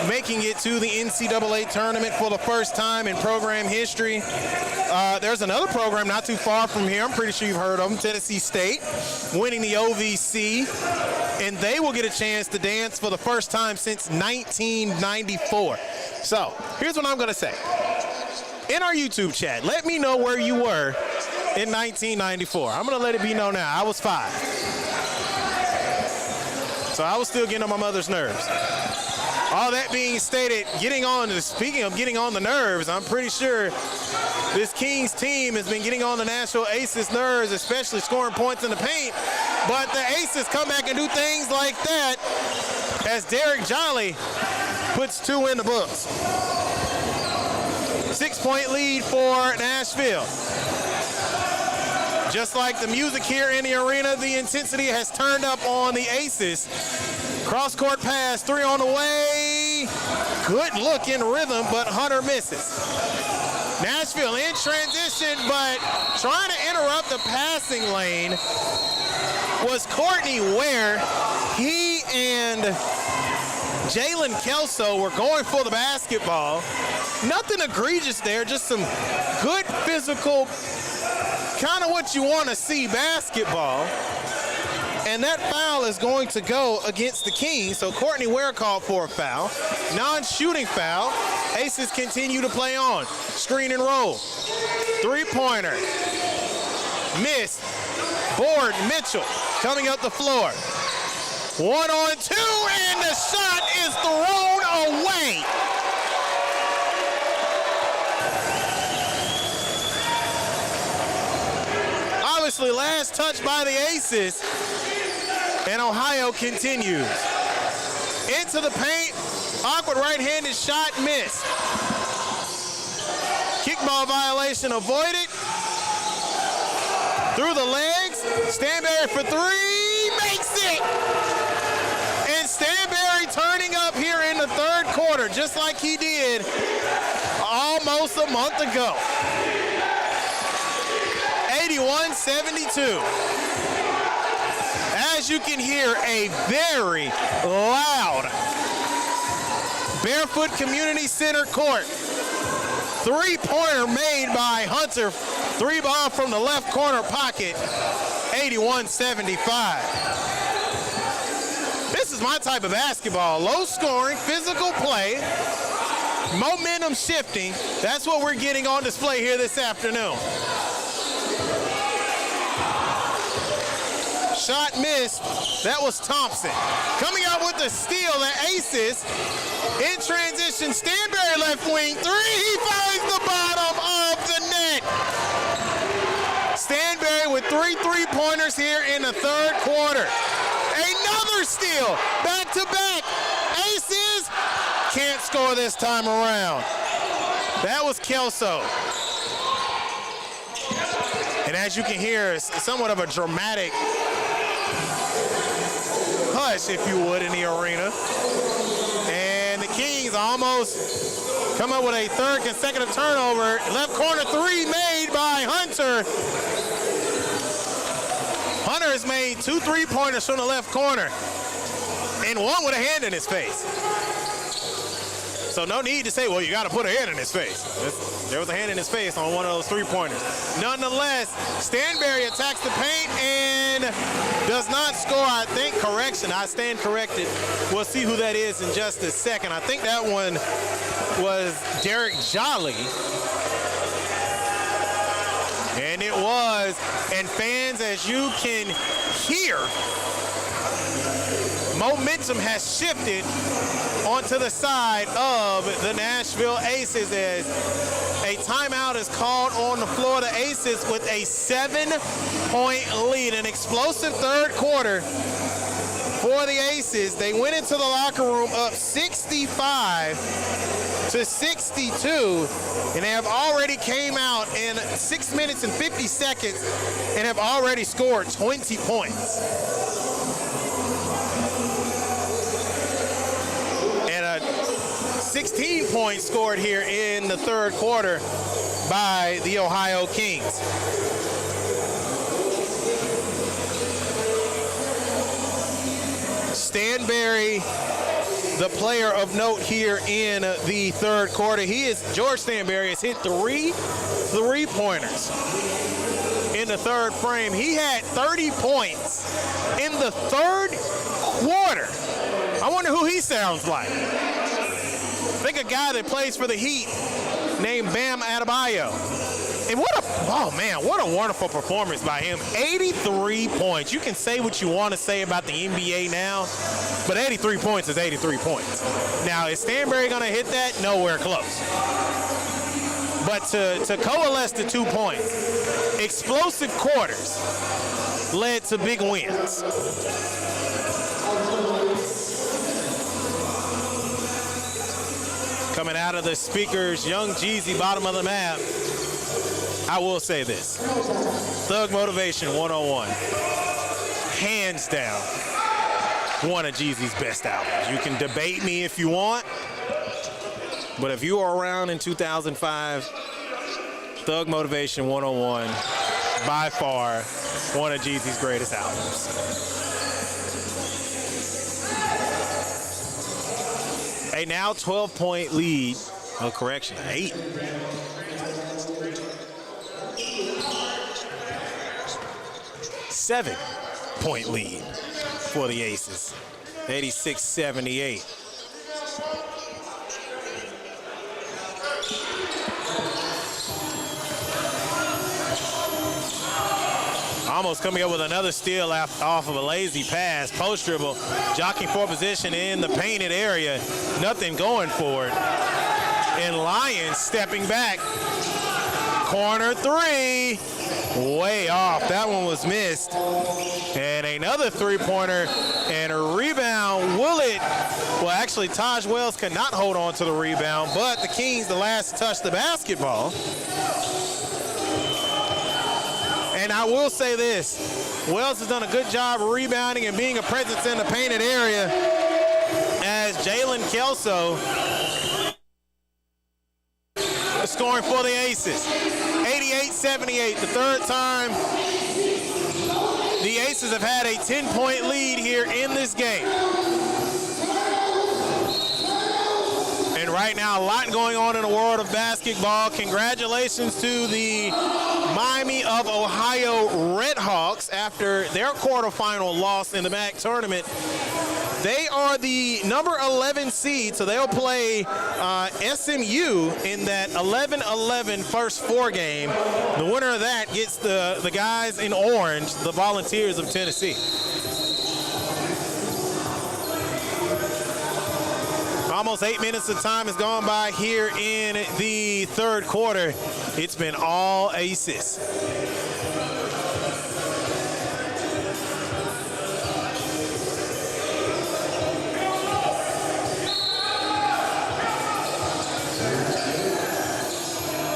making it to the NCAA tournament for the first time in program history. There's another program not too far from here. I'm pretty sure you've heard of them, Tennessee State, winning the OVC. And they will get a chance to dance for the first time since 1994. So here's what I'm going to say. In our YouTube chat, let me know where you were in 1994. I'm going to let it be known now. I was 5. So I was still getting on my mother's nerves. All that being stated, speaking of getting on the nerves, I'm pretty sure this Kings team has been getting on the Nashville Aces nerves, especially scoring points in the paint. But the Aces come back and do things like that as Derek Jolly puts 2 in the books. 6-point lead for Nashville. Just like the music here in the arena, the intensity has turned up on the Aces. Cross-court pass, 3 on the way. Good look in rhythm, but Hunter misses. Nashville in transition, but trying to interrupt the passing lane was Courtney Ware. He and Jalen Kelso were going for the basketball. Nothing egregious there, just some good physical, kind of what you want to see basketball. And that foul is going to go against the Kings. So Courtney Ware called for a foul. Non-shooting foul. Aces continue to play on. Screen and roll. Three-pointer. Missed. Ford Mitchell coming up the floor. 1-on-2, and the shot is thrown away. Obviously, last touch by the Aces, and Ohio continues. Into the paint, awkward right-handed shot missed. Kickball violation avoided. Through the legs, Stanberry for three, makes it! And Stanberry turning up here in the third quarter, just like he did almost a month ago. 81-72. As you can hear, a very loud Barefoot Community Center court. Three-pointer made by Hunter. Three ball from the left corner pocket. 81-75. This is my type of basketball. Low scoring, physical play, momentum shifting. That's what we're getting on display here this afternoon. Shot missed. That was Thompson. Coming out with the steal, the Aces. In transition, Stanberry left wing three. He finds the bottom of the net. Stanberry with three-pointers here in the third quarter. Another steal, back to back. Aces can't score this time around. That was Kelso. And as you can hear, it's somewhat of a dramatic hush, if you would, in the arena. And the Kings almost come up with a third consecutive turnover. Left corner three made by Hunter. Hunter has made 2 3-pointers from the left corner, and one with a hand in his face. So no need to say, well, you got to put a hand in his face. There was a hand in his face on one of those 3-pointers. Nonetheless, Stanberry attacks the paint and does not score. I think, correction, I stand corrected. We'll see who that is in just a second. I think that one was Derek Jolly. And it was. And fans, as you can hear, momentum has shifted onto the side of the Nashville Aces as a timeout is called on the floor. The Aces with a 7-point lead, an explosive third quarter for the Aces. They went into the locker room up 65-62, and they have already came out in 6 minutes and 50 seconds and have already scored 20 points. And a 16 points scored here in the third quarter by the Ohio Kings. Stanberry, the player of note here in the third quarter. George Stanberry has hit 3 3-pointers in the third frame. He had 30 points in the third quarter. I wonder who he sounds like. I think a guy that plays for the Heat named Bam Adebayo. And what a wonderful performance by him. 83 points. You can say what you want to say about the NBA now, but 83 points is 83 points. Now, is Stanberry going to hit that? Nowhere close. But to coalesce to 2 points, explosive quarters led to big wins. Coming out of the speakers, Young Jeezy, bottom of the map. I will say this. Thug Motivation 101. Hands down, one of Jeezy's best albums. You can debate me if you want, but if you are around in 2005, Thug Motivation 101, by far, one of Jeezy's greatest albums. A now 12-point lead. Oh, correction, 8. Seven-point lead for the Aces. 86-78. Almost coming up with another steal off of a lazy pass. Post dribble, jockeying for position in the painted area. Nothing going for it. And Lions stepping back. Corner three. Way off. That one was missed. And another three-pointer and a rebound. Well, actually, Taj Wells could not hold on to the rebound, but the Kings, the last to touch the basketball. And I will say this, Wells has done a good job rebounding and being a presence in the painted area as Jalen Kelso is scoring for the Aces. 88-78, the third time the Aces have had a 10-point lead here in this game. And right now, a lot going on in the world of basketball. Congratulations to the Miami of Ohio Redhawks after their quarterfinal loss in the MAC tournament. They are the number 11 seed, so they'll play SMU in that 11-11 first four game. The winner of that gets the guys in orange, the Volunteers of Tennessee. Almost 8 minutes of time has gone by here in the third quarter. It's been all Aces.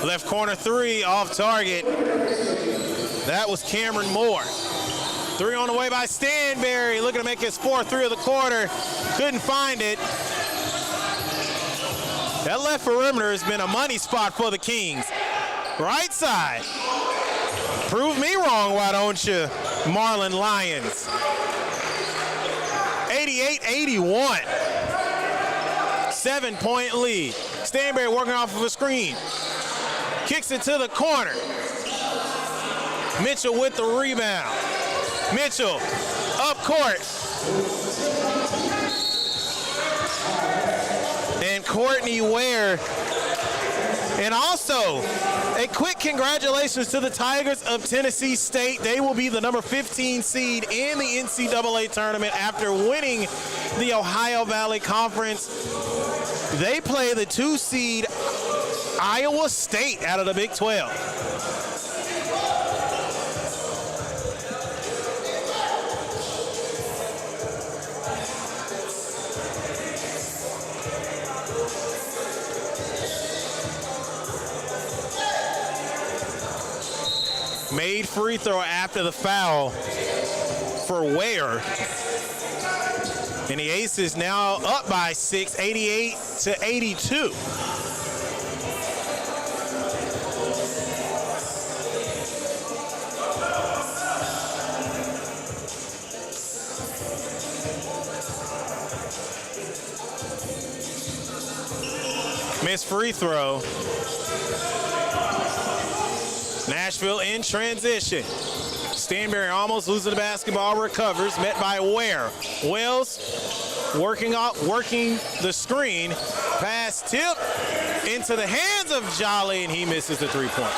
Left corner three off target. That was Cameron Moore. Three on the way by Stanberry, looking to make his fourth three of the quarter. Couldn't find it. That left perimeter has been a money spot for the Kings. Right side. Prove me wrong, why don't you, Marlin Lions? 88-81. 7-point lead. Stanberry working off of a screen. Kicks it to the corner. Mitchell with the rebound. Mitchell up court. And Courtney Ware. And also, a quick congratulations to the Tigers of Tennessee State. They will be the number 15 seed in the NCAA tournament after winning the Ohio Valley Conference. They play the 2 seed Iowa State out of the Big 12. Made free throw after the foul for Ware. And the Aces now up by 6, 88-82. Missed free throw. Nashville in transition. Stanberry almost losing the basketball, recovers, met by Ware. Wells working the screen. Pass tip into the hands of Jolly, and he misses the three-point.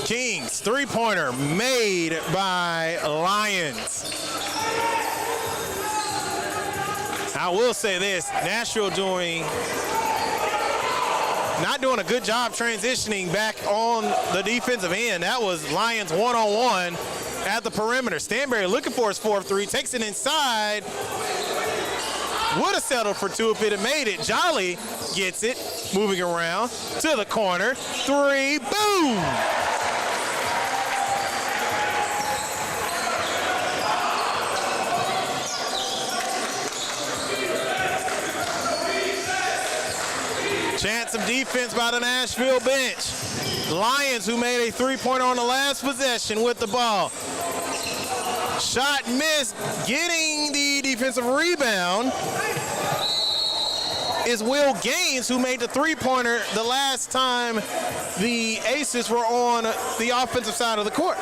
Kings, three-pointer made by Lions. I will say this, Nashville not doing a good job transitioning back on the defensive end. That was Lions one-on-one at the perimeter. Stanberry looking for his fourth three, takes it inside. Would have settled for two if it had made it. Jolly gets it, moving around to the corner. Three, boom! Chance of defense by the Nashville bench. Lions, who made a three-pointer on the last possession with the ball. Shot missed. Getting the defensive rebound is Will Gaines, who made the three-pointer the last time the Aces were on the offensive side of the court.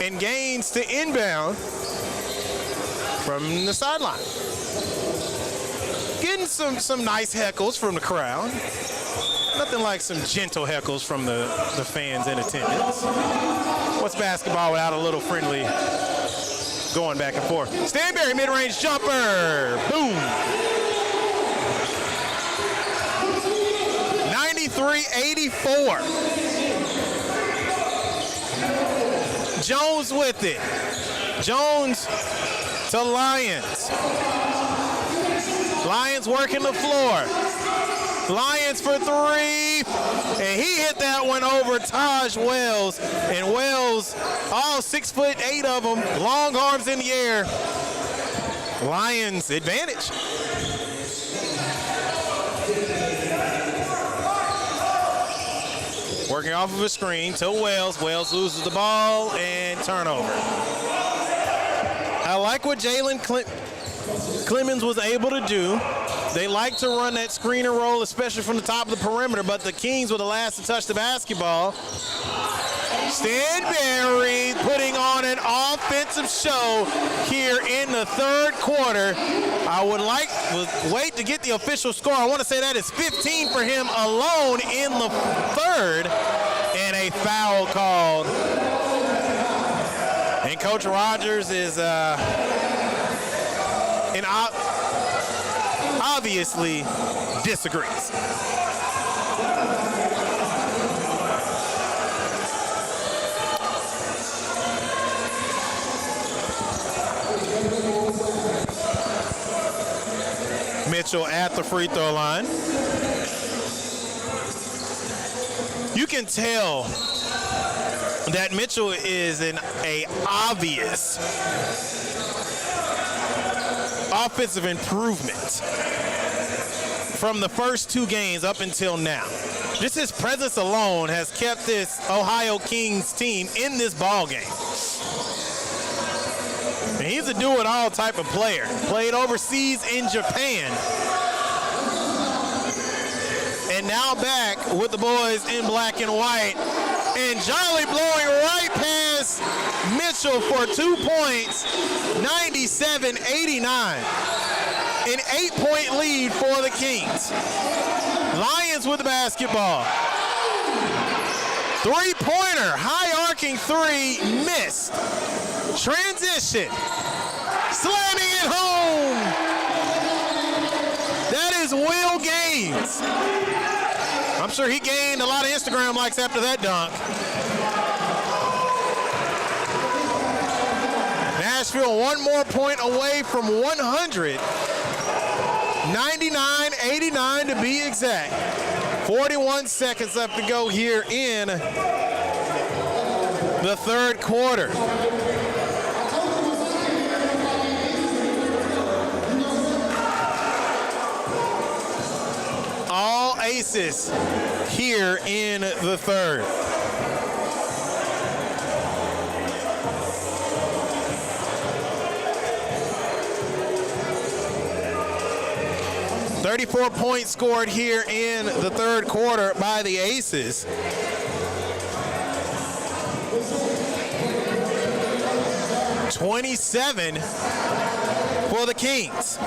And Gaines to inbound from the sideline. some nice heckles from the crowd. Nothing like some gentle heckles from the fans in attendance. What's basketball without a little friendly going back and forth? Stanberry mid-range jumper. Boom. 93-84. Jones with it. Jones to Lyons. Lyons working the floor. Lyons for three, and he hit that one over Taj Wells. And Wells, all 6'8" of them, long arms in the air. Lions advantage. Working off of a screen to Wells. Wells loses the ball and turnover. I like what Jalen Clemens was able to do. They like to run that screen and roll, especially from the top of the perimeter, but the Kings were the last to touch the basketball. Stanberry putting on an offensive show here in the third quarter. I would wait to get the official score. I want to say that is 15 for him alone in the third, and a foul called. And Coach Rogers is obviously disagrees. Mitchell at the free throw line. You can tell that Mitchell is an obvious offensive improvement from the first two games up until now. Just his presence alone has kept this Ohio Kings team in this ball game. And he's a do-it-all type of player. Played overseas in Japan. And now back with the boys in black and white. And Jolly blowing right past Mitchell for 2 points, 97-89. An 8-point lead for the Kings. Lions with the basketball. Three-pointer, high arcing three, missed. Transition, slamming it home. That is Will Gaines. I'm sure he gained a lot of Instagram likes after that dunk. Nashville 1 more point away from 100. 99-89 to be exact. 41 seconds left to go here in the third quarter. All aces here in the third. .34 points scored here in the third quarter by the Aces. .27 for the Kings.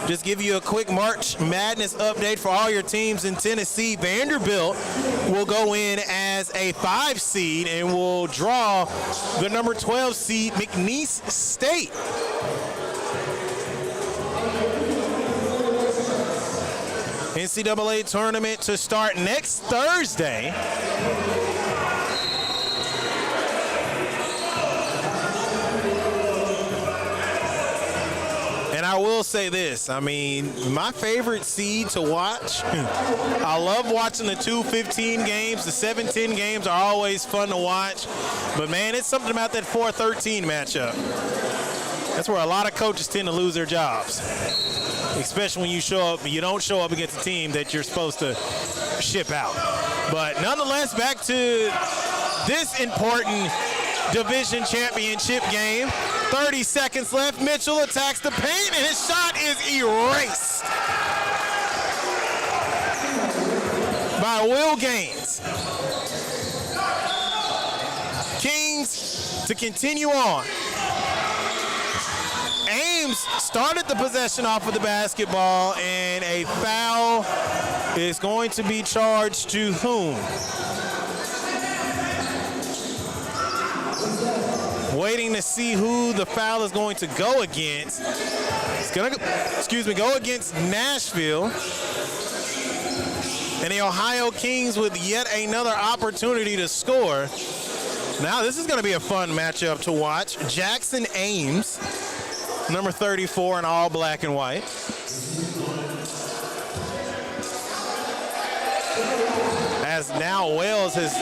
Just give you a quick March Madness update for all your teams in Tennessee. Vanderbilt will go in as a 5 seed and will draw the number 12 seed McNeese State. NCAA tournament to start next Thursday. And I will say this, I mean, my favorite seed to watch, I love watching the 2-15 games. The 7-10 games are always fun to watch. But, man, it's something about that 4-13 matchup. That's where a lot of coaches tend to lose their jobs, especially when you don't show up against a team that you're supposed to ship out. But, nonetheless, back to this important division championship game. 30 seconds left. Mitchell attacks the paint, and his shot is erased by Will Gaines. Kings to continue on. Ames started the possession off with the basketball, and a foul is going to be charged to whom? Waiting to see who the foul is going to go against. It's going to, go against Nashville. And the Ohio Kings with yet another opportunity to score. Now this is going to be a fun matchup to watch. Jackson Ames, number 34 in all black and white. As now Wells has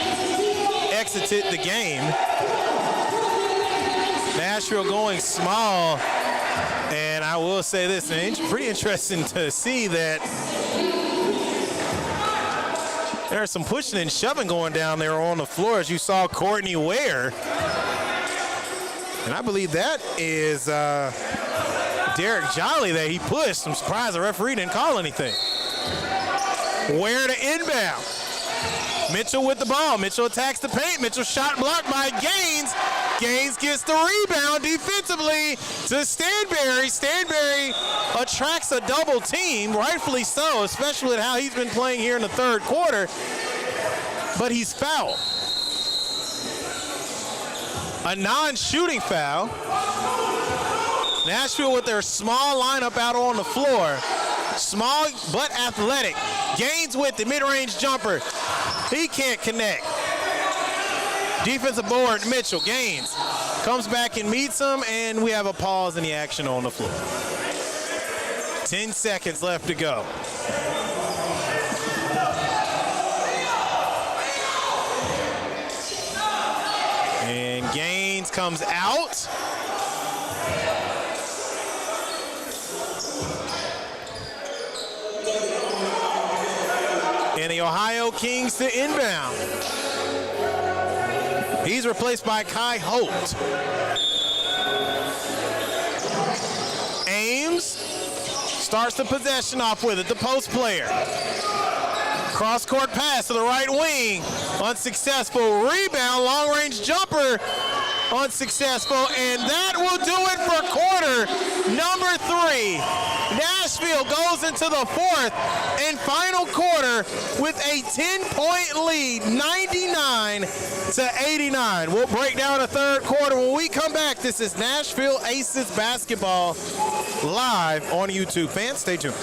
exited the game. Nashville going small. And I will say this, man, it's pretty interesting to see that there's some pushing and shoving going down there on the floor, as you saw Courtney Ware. And I believe that is Derek Jolly that he pushed. I'm surprised the referee didn't call anything. Ware to inbound. Mitchell with the ball. Mitchell attacks the paint. Mitchell shot blocked by Gaines. Gaines gets the rebound defensively to Stanberry. Stanberry attracts a double team, rightfully so, especially with how he's been playing here in the third quarter. But he's fouled. A non-shooting foul. Nashville with their small lineup out on the floor. Small but athletic. Gaines with the mid-range jumper. He can't connect. Defensive board, Mitchell. Gaines comes back and meets him, and we have a pause in the action on the floor. 10 seconds left to go. And Gaines comes out. And the Ohio Kings to inbound. He's replaced by Kai Holt. Ames starts the possession off with it, the post player. Cross-court pass to the right wing, unsuccessful. Rebound, long-range jumper, unsuccessful. And that will do it for quarter number 3. Nashville goes into the fourth and final quarter with a 10-point lead, 99-89. We'll break down the third quarter when we come back. This is Nashville Aces basketball live on YouTube. Fans, stay tuned.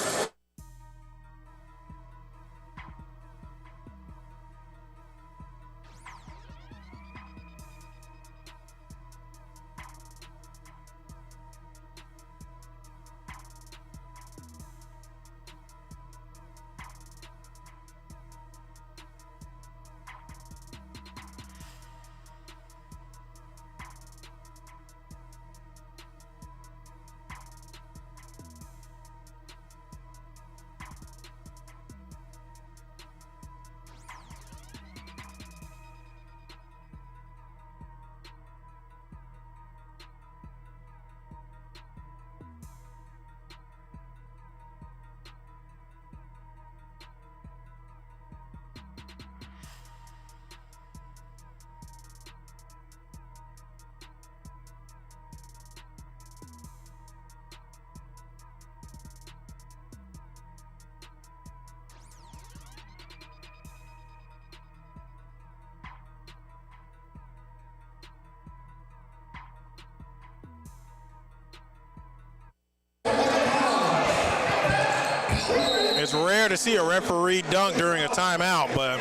It's rare to see a referee dunk during a timeout, but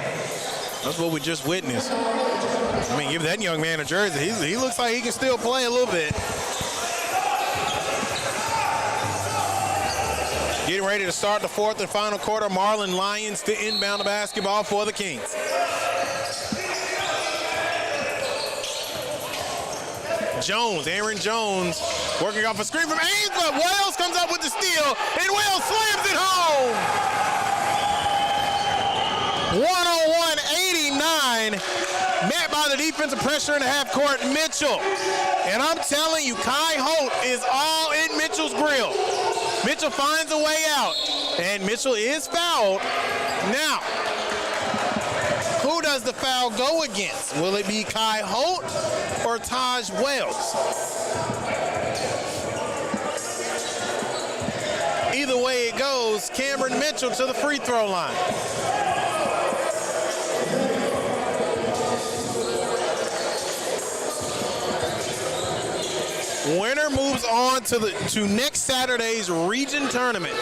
that's what we just witnessed. I mean, give that young man a jersey. He looks like he can still play a little bit. Getting ready to start the fourth and final quarter. Marlon Lyons to inbound the basketball for the Kings. Jones, Aaron Jones, working off a screen from Ames, but Wells comes up with the steal, and Wells slams it home. 101-89, met by the defensive pressure in the half court, Mitchell. And I'm telling you, Kai Holt is all in Mitchell's grill. Mitchell finds a way out, and Mitchell is fouled. Now, who does the foul go against? Will it be Kai Holt or Taj Wells? Ohio's Cameron Mitchell to the free throw line. Winner moves on to next Saturday's region tournament.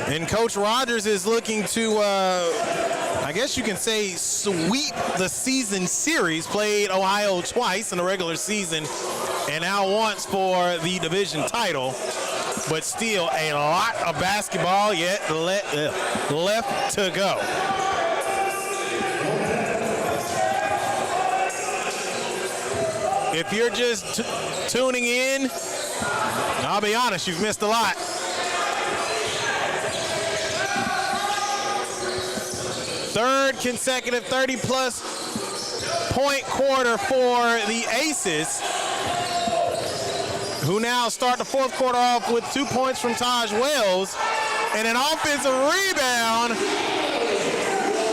And Coach Rogers is looking to, I guess you can say, sweep the season series. Played Ohio twice in the regular season and now once for the division title. But still a lot of basketball yet left to go. If you're just tuning in, I'll be honest, you've missed a lot. Third consecutive 30-plus point quarter for the Aces, who now start the fourth quarter off with 2 points from Taj Wells and an offensive rebound,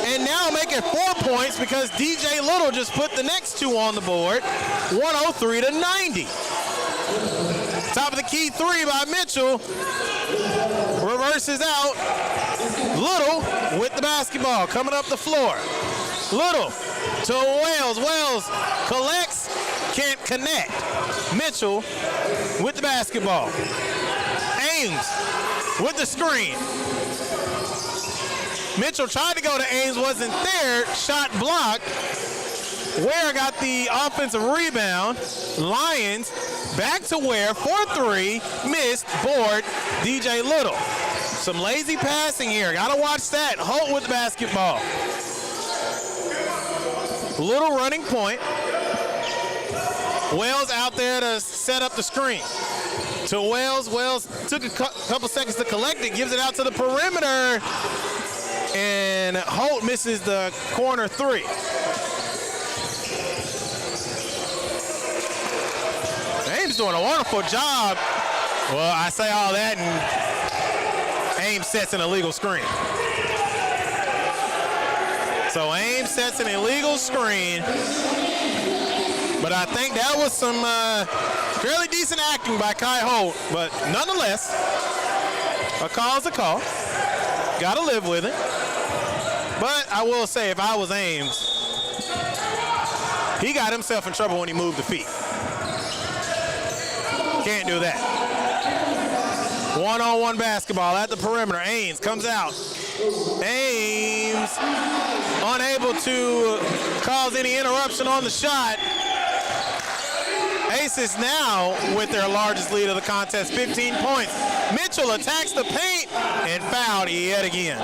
and now make it 4 points because DJ Little just put the next two on the board, 103-90. Top of the key three by Mitchell, reverses out. Little with the basketball coming up the floor. Little to Wells. Wells collects, can't connect. Mitchell with the basketball. Ames with the screen. Mitchell tried to go to Ames, wasn't there. Shot blocked. Ware got the offensive rebound. Lions back to Ware for three. Missed. Board. DJ Little. Some lazy passing here. Gotta watch that. Holt with the basketball. Little running point. Wells out there to set up the screen. To Wells. Wells took a couple seconds to collect it. Gives it out to the perimeter. And Holt misses the corner three. Ames doing a wonderful job. Well, I say all that and Ames sets an illegal screen. So Ames sets an illegal screen. But I think that was some fairly decent acting by Kai Holt. But nonetheless, a call's a call. Gotta live with it. But I will say, if I was Ames, he got himself in trouble when he moved the feet. Can't do that. One-on-one basketball at the perimeter. Ames comes out. Ames unable to cause any interruption on the shot. Aces now with their largest lead of the contest, 15 points. Mitchell attacks the paint and fouled yet again.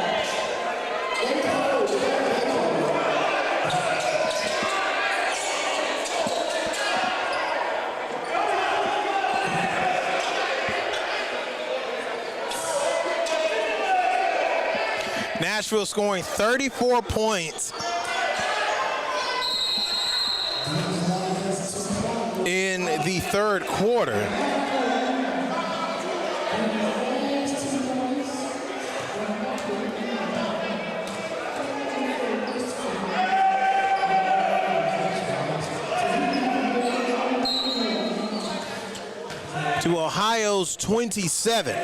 Nashville scoring 34 points in the third quarter. To Ohio's 27.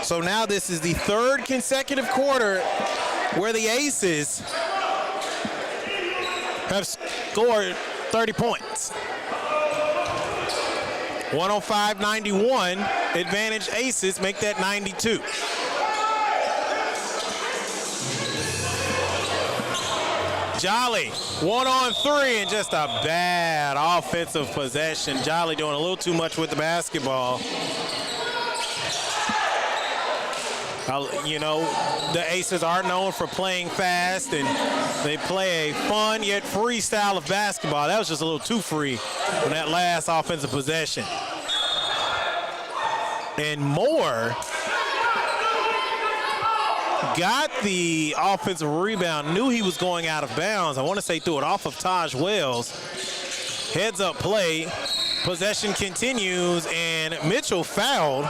So now this is the third consecutive quarter where the Aces have scored 30 points. 105-91, advantage Aces, make that 92. Jolly, 1-on-3 and just a bad offensive possession. Jolly doing a little too much with the basketball. You know, the Aces are known for playing fast, and they play a fun yet free style of basketball. That was just a little too free on that last offensive possession. And Moore got the offensive rebound, knew he was going out of bounds. I want to say threw it off of Taj Wells. Heads up play. Possession continues, and Mitchell fouled.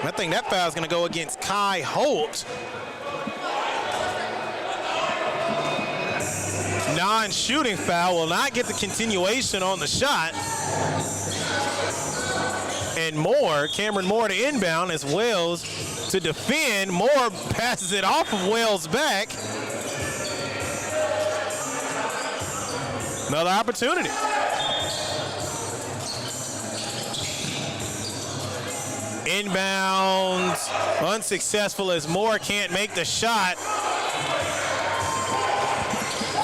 I think that foul is going to go against Kai Holt. non-shooting foul, will not get the continuation on the shot. And Moore, Cameron Moore to inbound as Wells to defend. Moore passes it off of Wells' back. Another opportunity. Inbounds, unsuccessful as Moore can't make the shot.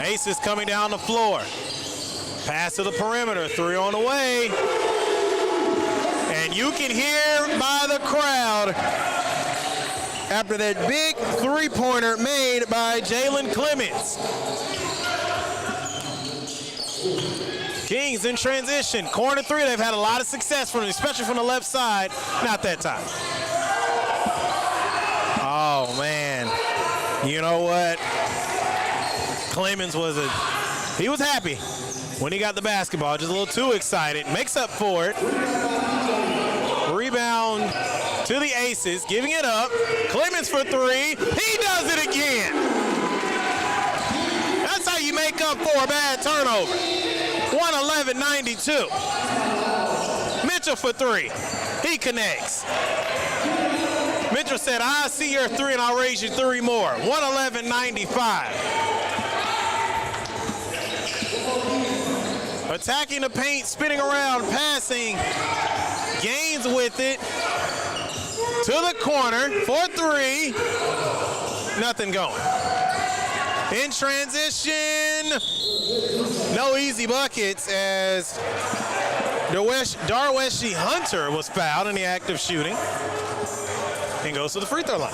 Aces coming down the floor. Pass to the perimeter, 3 on the way. And you can hear by the crowd after that big three-pointer made by Jalen Clemens. Kings in transition. Corner 3, they've had a lot of success from, especially from the left side. Not that time. Oh, man. You know what? Clemens he was happy when he got the basketball. Just a little too excited. Makes up for it. Rebound to the Aces, giving it up. Clemens for 3. He does it again. That's how you make up for a bad turnover. 111-92. Mitchell for 3. He connects. Mitchell said, "I see your 3 and I'll raise you 3 more." 111-95. Attacking the paint, spinning around, passing. Gaines with it. To the corner for 3. Nothing going. In transition. No easy buckets as Darweshi Hunter was fouled in the act of shooting and goes to the free throw line.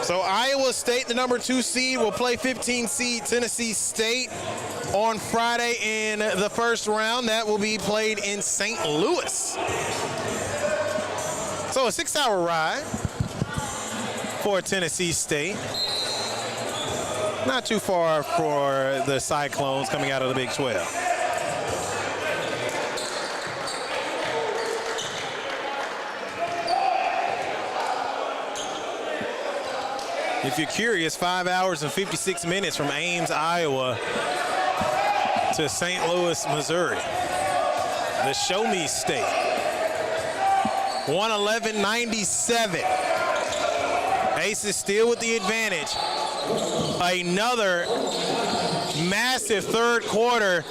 So Iowa State, the number 2 seed, will play 15 seed Tennessee State on Friday in the first round. That will be played in St. Louis. So a 6-hour ride for Tennessee State. Not too far for the Cyclones coming out of the Big 12. If you're curious, 5 hours and 56 minutes from Ames, Iowa to St. Louis, Missouri. The Show Me State. 111-97. Aces still with the advantage. Another massive third quarter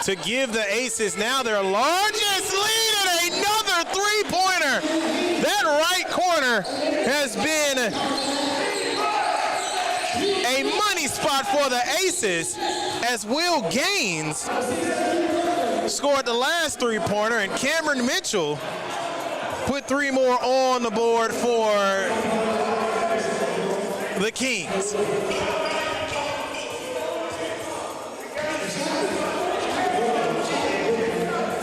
to give the Aces now their largest lead, and another three-pointer. That right corner has been a money spot for the Aces as Will Gaines scored the last three-pointer, and Cameron Mitchell put 3 more on the board for the Kings.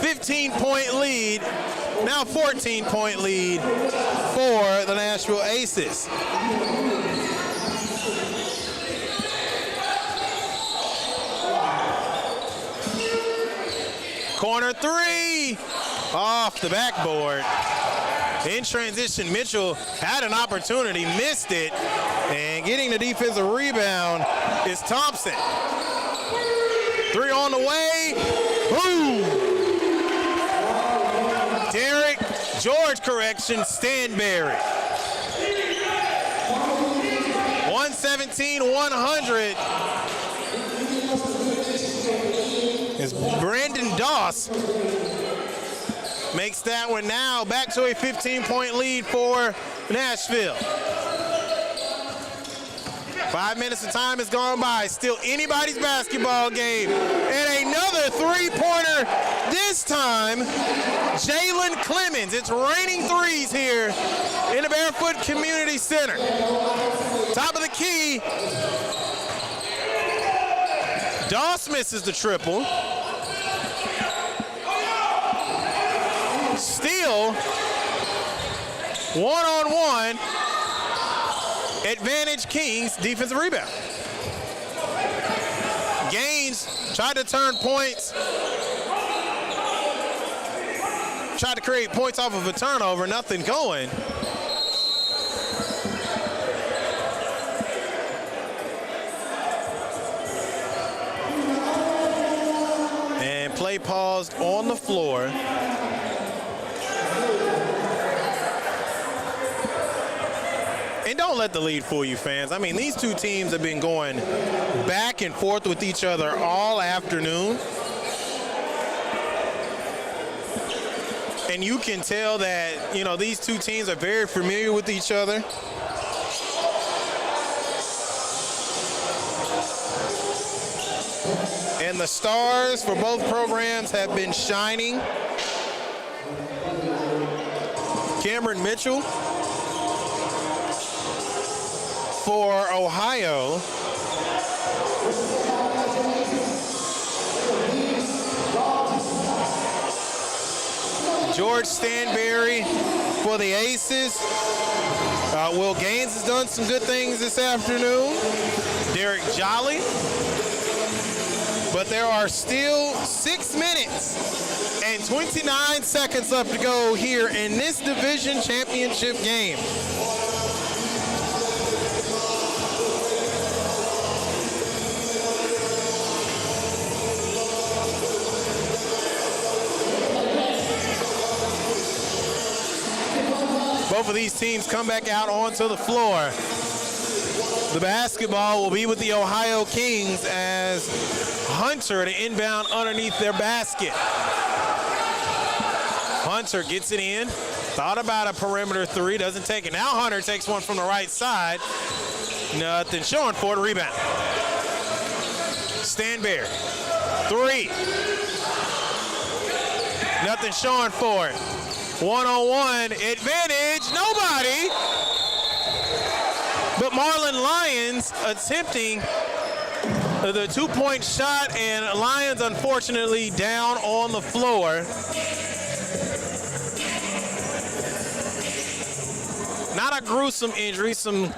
$15-point lead, now 14-point lead for the Nashville Aces. Corner 3, off the backboard. In transition, Mitchell had an opportunity, missed it, and getting the defensive rebound is Thompson. 3 on the way. Boom! Derek George, correction, Stanberry. 117-100. As Brandon Doss makes that one now back to a 15-point lead for Nashville. 5 minutes of time has gone by. Still anybody's basketball game. And another three-pointer, this time Jalen Clemens. It's raining threes here in the Barefoot Community Center. Top of the key. Doss misses the triple. Steal. One-on-one. Advantage Kings, defensive rebound. Gaines tried to turn points. Tried to create points off of a turnover, nothing going. play paused on the floor. And don't let the lead fool you, fans. I mean, these two teams have been going back and forth with each other all afternoon. And you can tell that, you know, these two teams are very familiar with each other. And the stars for both programs have been shining. Cameron Mitchell for Ohio. George Stanberry for the Aces. Will Gaines has done some good things this afternoon. Derek Jolly. But there are still 6 minutes and 29 seconds left to go here in this division championship game. Both of these teams come back out onto the floor. The basketball will be with the Ohio Kings as Hunter to inbound underneath their basket. Hunter gets it in. Thought about a perimeter three, doesn't take it. Now Hunter takes one from the right side. Nothing showing for the rebound. Stanberry, three. Nothing showing for it. One-on-one advantage, nobody. But Marlon Lyons attempting the two-point shot, and Lyons unfortunately down on the floor. Not a gruesome injury, some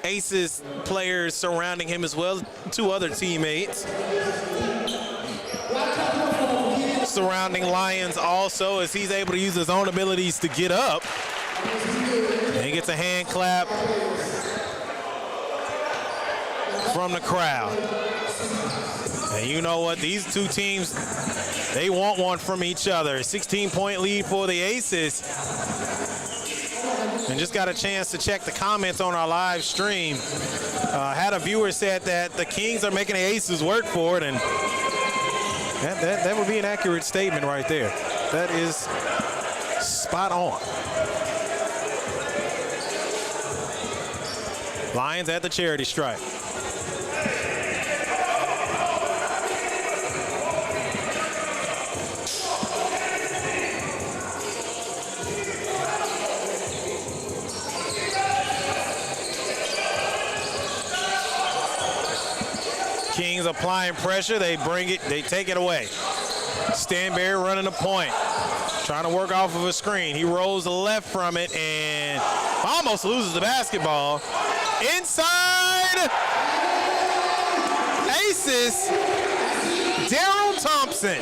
Aces players surrounding him as well, two other teammates surrounding Lyons also, as he's able to use his own abilities to get up. And he gets a hand clap from the crowd. And you know what? These two teams, they want one from each other. 16-point lead for the Aces. And just got a chance to check the comments on our live stream. Had a viewer said that the Kings are making the Aces work for it, and that would be an accurate statement right there. That is spot on. Lions at the charity stripe. Kings applying pressure, they bring it, they take it away. Stanberry running the point, trying to work off of a screen. He rolls left from it and almost loses the basketball. Inside, Aces, Daryl Thompson.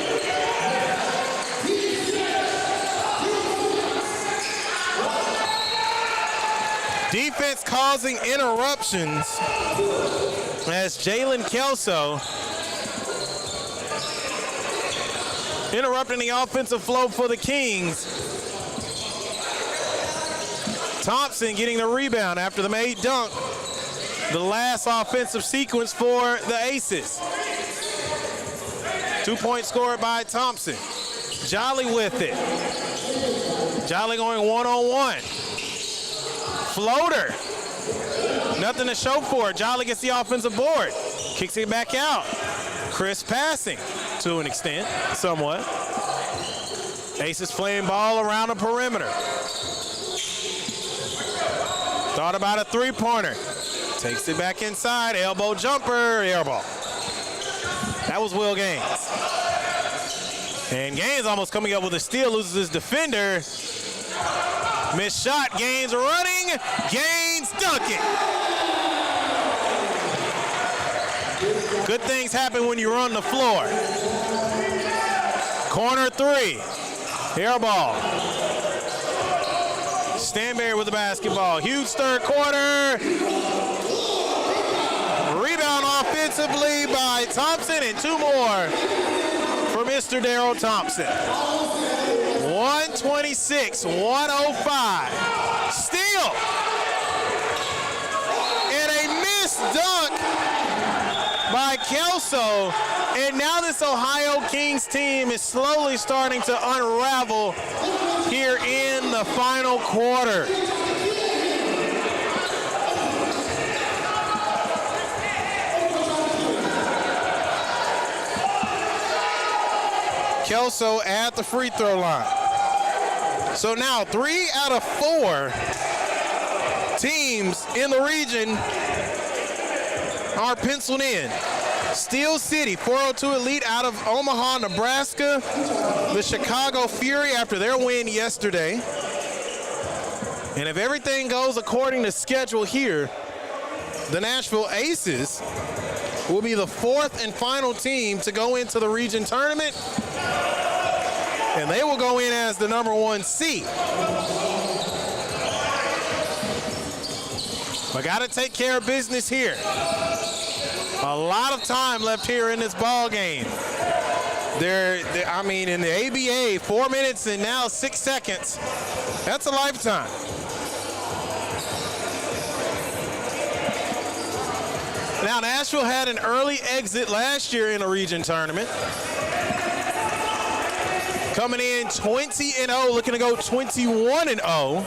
Defense causing interruptions as Jalen Kelso interrupting the offensive flow for the Kings. Thompson getting the rebound after the made dunk. The last offensive sequence for the Aces. 2-point scored by Thompson. Jolly with it. Jolly going one-on-one. Floater. Nothing to show for it. Jolly gets the offensive board. Kicks it back out. Crisp passing to an extent, somewhat. Aces playing ball around the perimeter. Thought about a three-pointer. Takes it back inside. Elbow jumper. Air ball. That was Will Gaines. And Gaines almost coming up with a steal. Loses his defender. Missed shot. Gaines running. Gaines dunking. Good things happen when you run the floor. Corner three. Air ball. Stanberry with the basketball. Huge third quarter. Rebound offensively by Thompson, and two more from Mr. Darrell Thompson. 126-105. Steal. And a missed dunk by Kelso. And now this Ohio Kings team is slowly starting to unravel here in the final quarter. Kelso at the free throw line. So now 3 out of 4 teams in the region are penciled in. Steel City, 402 Elite out of Omaha, Nebraska. The Chicago Fury after their win yesterday. And if everything goes according to schedule here, the Nashville Aces will be the 4th and final team to go into the region tournament. And they will go in as the number 1 seed. But got to take care of business here. A lot of time left here in this ball game. I mean, in the ABA, 4 minutes and now 6 seconds. That's a lifetime. Now, Nashville had an early exit last year in a region tournament. Coming in 20-0, looking to go 21-0.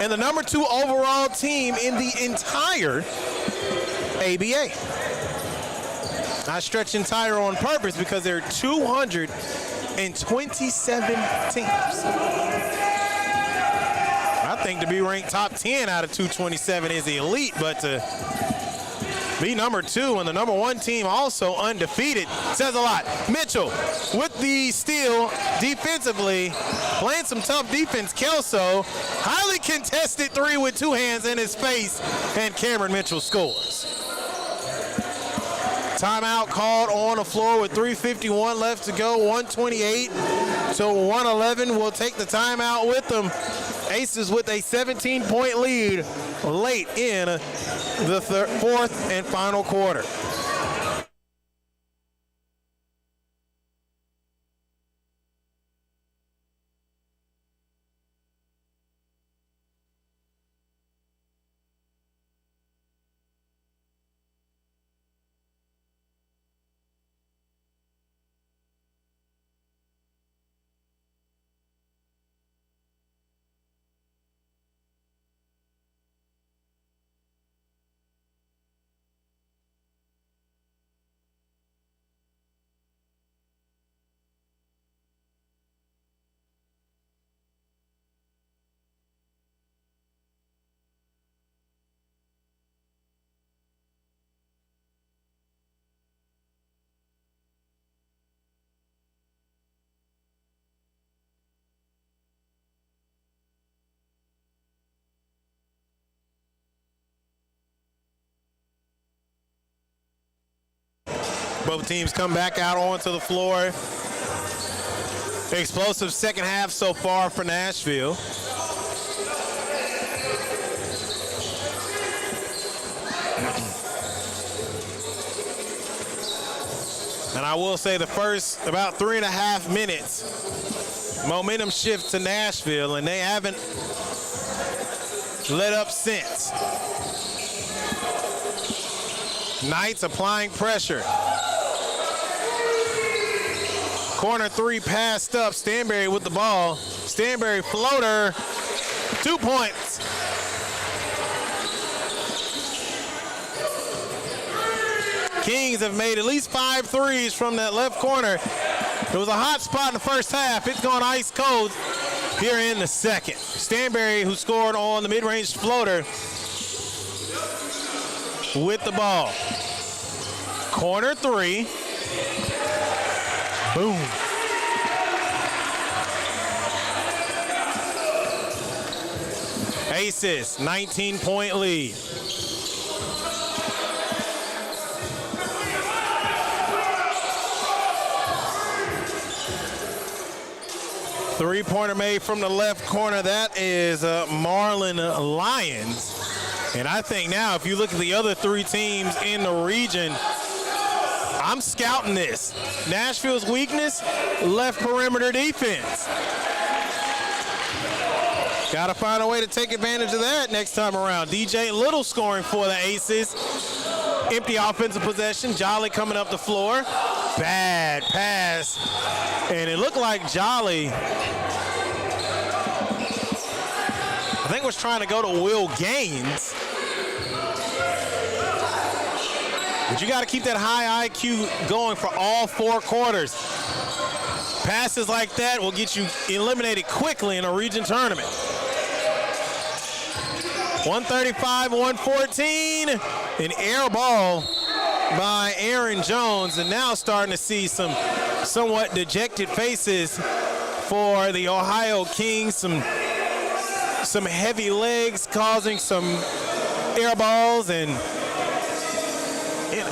And the number 2 overall team in the entire ABA. I stretch entire on purpose because there are 227 teams. I think to be ranked top 10 out of 227 is elite, but to be number 2 and the number 1 team also undefeated says a lot. Mitchell with the steal defensively, playing some tough defense. Kelso, highly contested 3 with 2 hands in his face, and Cameron Mitchell scores. Timeout called on the floor with 3:51 left to go, 128 to 111. We'll take the timeout with them. Aces with a 17-point lead late in the 4th and final quarter. Both teams come back out onto the floor. Explosive second half so far for Nashville. And I will say the first about 3.5 minutes, momentum shift to Nashville, and they haven't let up since. Knights applying pressure. Corner 3 passed up. Stanberry with the ball. Stanberry floater. 2 points. Kings have made at least 5 threes from that left corner. It was a hot spot in the first half. It's gone ice cold here in the second. Stanberry, who scored on the mid-range floater, with the ball. Corner 3. Boom. Aces, 19-point lead. Three-pointer made from the left corner. That is Marlon Lyons. And I think now, if you look at the other 3 teams in the region, I'm scouting this. Nashville's weakness, left perimeter defense. Got to find a way to take advantage of that next time around. DJ Little scoring for the Aces. Empty offensive possession. Jolly coming up the floor. Bad pass. And it looked like Jolly, I think, was trying to go to Will Gaines. But you got to keep that high IQ going for all 4 quarters. Passes like that will get you eliminated quickly in a region tournament. 135-114, an air ball by Aaron Jones, and now starting to see some somewhat dejected faces for the Ohio Kings. Some heavy legs causing some air balls, and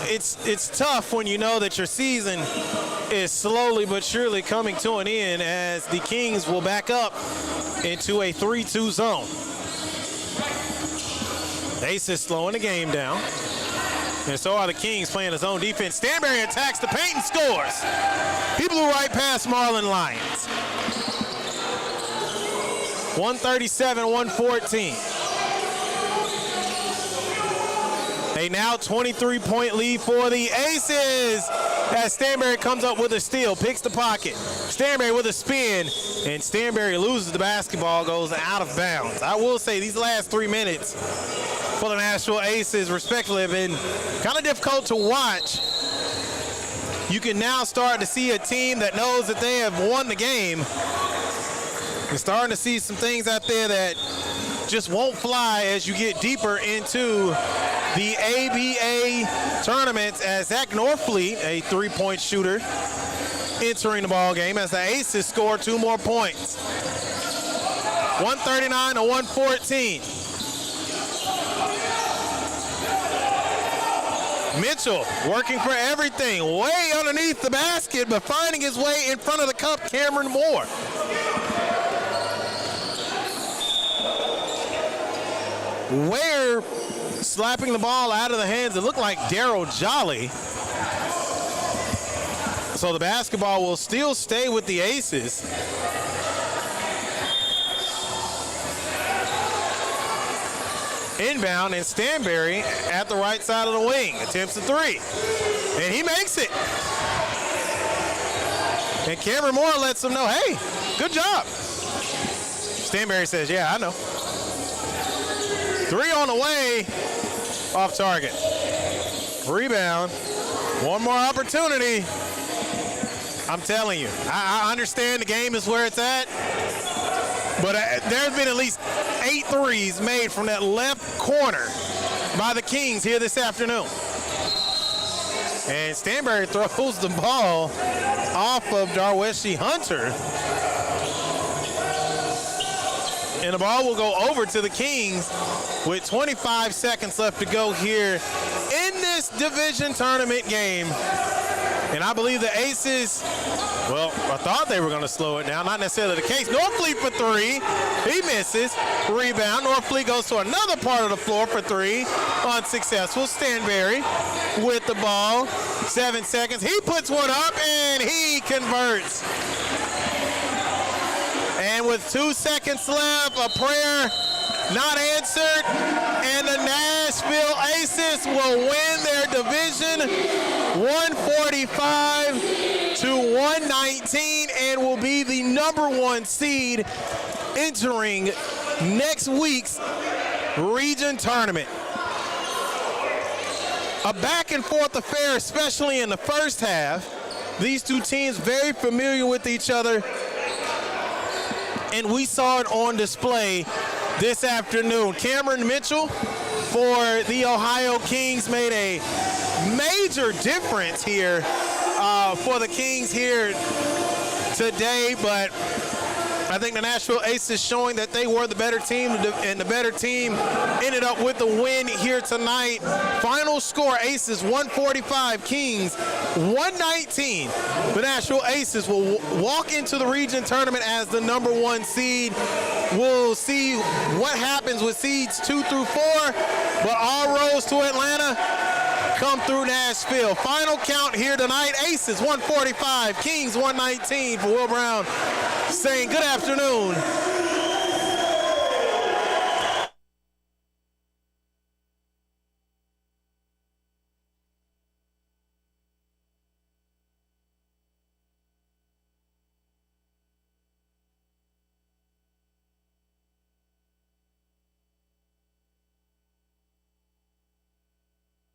it's tough when you know that your season is slowly but surely coming to an end as the Kings will back up into a 3-2 zone. Aces slowing the game down. And so are the Kings playing his own defense. Stanberry attacks the paint and scores. He blew right past Marlon Lyons. 137-114. A now 23-point lead for the Aces as Stanberry comes up with a steal, picks the pocket. Stanberry with a spin, and Stanberry loses the basketball, goes out of bounds. I will say these last 3 minutes for the Nashville Aces, respectfully, have been kind of difficult to watch. You can now start to see a team that knows that they have won the game. You're starting to see some things out there that just won't fly as you get deeper into the ABA tournaments, as Zach Norfleet, a 3-point shooter, entering the ball game as the Aces score 2 more points. 139-114. Mitchell working for everything, way underneath the basket, but finding his way in front of the cup, Cameron Moore. Ware slapping the ball out of the hands, it looked like Daryl Jolly. So the basketball will still stay with the Aces. Inbound, and Stanberry at the right side of the wing. Attempts a 3. And he makes it. And Cameron Moore lets him know, hey, good job. Stanberry says, yeah, I know. 3 on the way, off target. Rebound, 1 more opportunity. I'm telling you, I understand the game is where it's at, but there's been at least 8 threes made from that left corner by the Kings here this afternoon. And Stanberry throws the ball off of Darweshi Hunter. And the ball will go over to the Kings with 25 seconds left to go here in this division tournament game. And I believe the Aces, well, I thought they were going to slow it down. Not necessarily the case. Norfleet for 3. He misses. Rebound. Norfleet goes to another part of the floor for 3. Unsuccessful. Stanberry with the ball. 7 seconds. He puts one up, and he converts. And with 2 seconds left, a prayer not answered, and the Nashville Aces will win their division 145-119 and will be the #1 seed entering next week's region tournament. A back and forth affair, especially in the first half. These two teams very familiar with each other, and we saw it on display this afternoon. Cameron Mitchell for the Ohio Kings made a major difference here for the Kings here today, but I think the Nashville Aces showing that they were the better team, and the better team ended up with the win here tonight. Final score, Aces 145, Kings 119. The Nashville Aces will walk into the region tournament as the #1 seed. We'll see what happens with seeds 2 through 4, but all roads to Atlanta. come through Nashville. Final count here tonight. Aces 145, Kings 119 for Will Brown saying good afternoon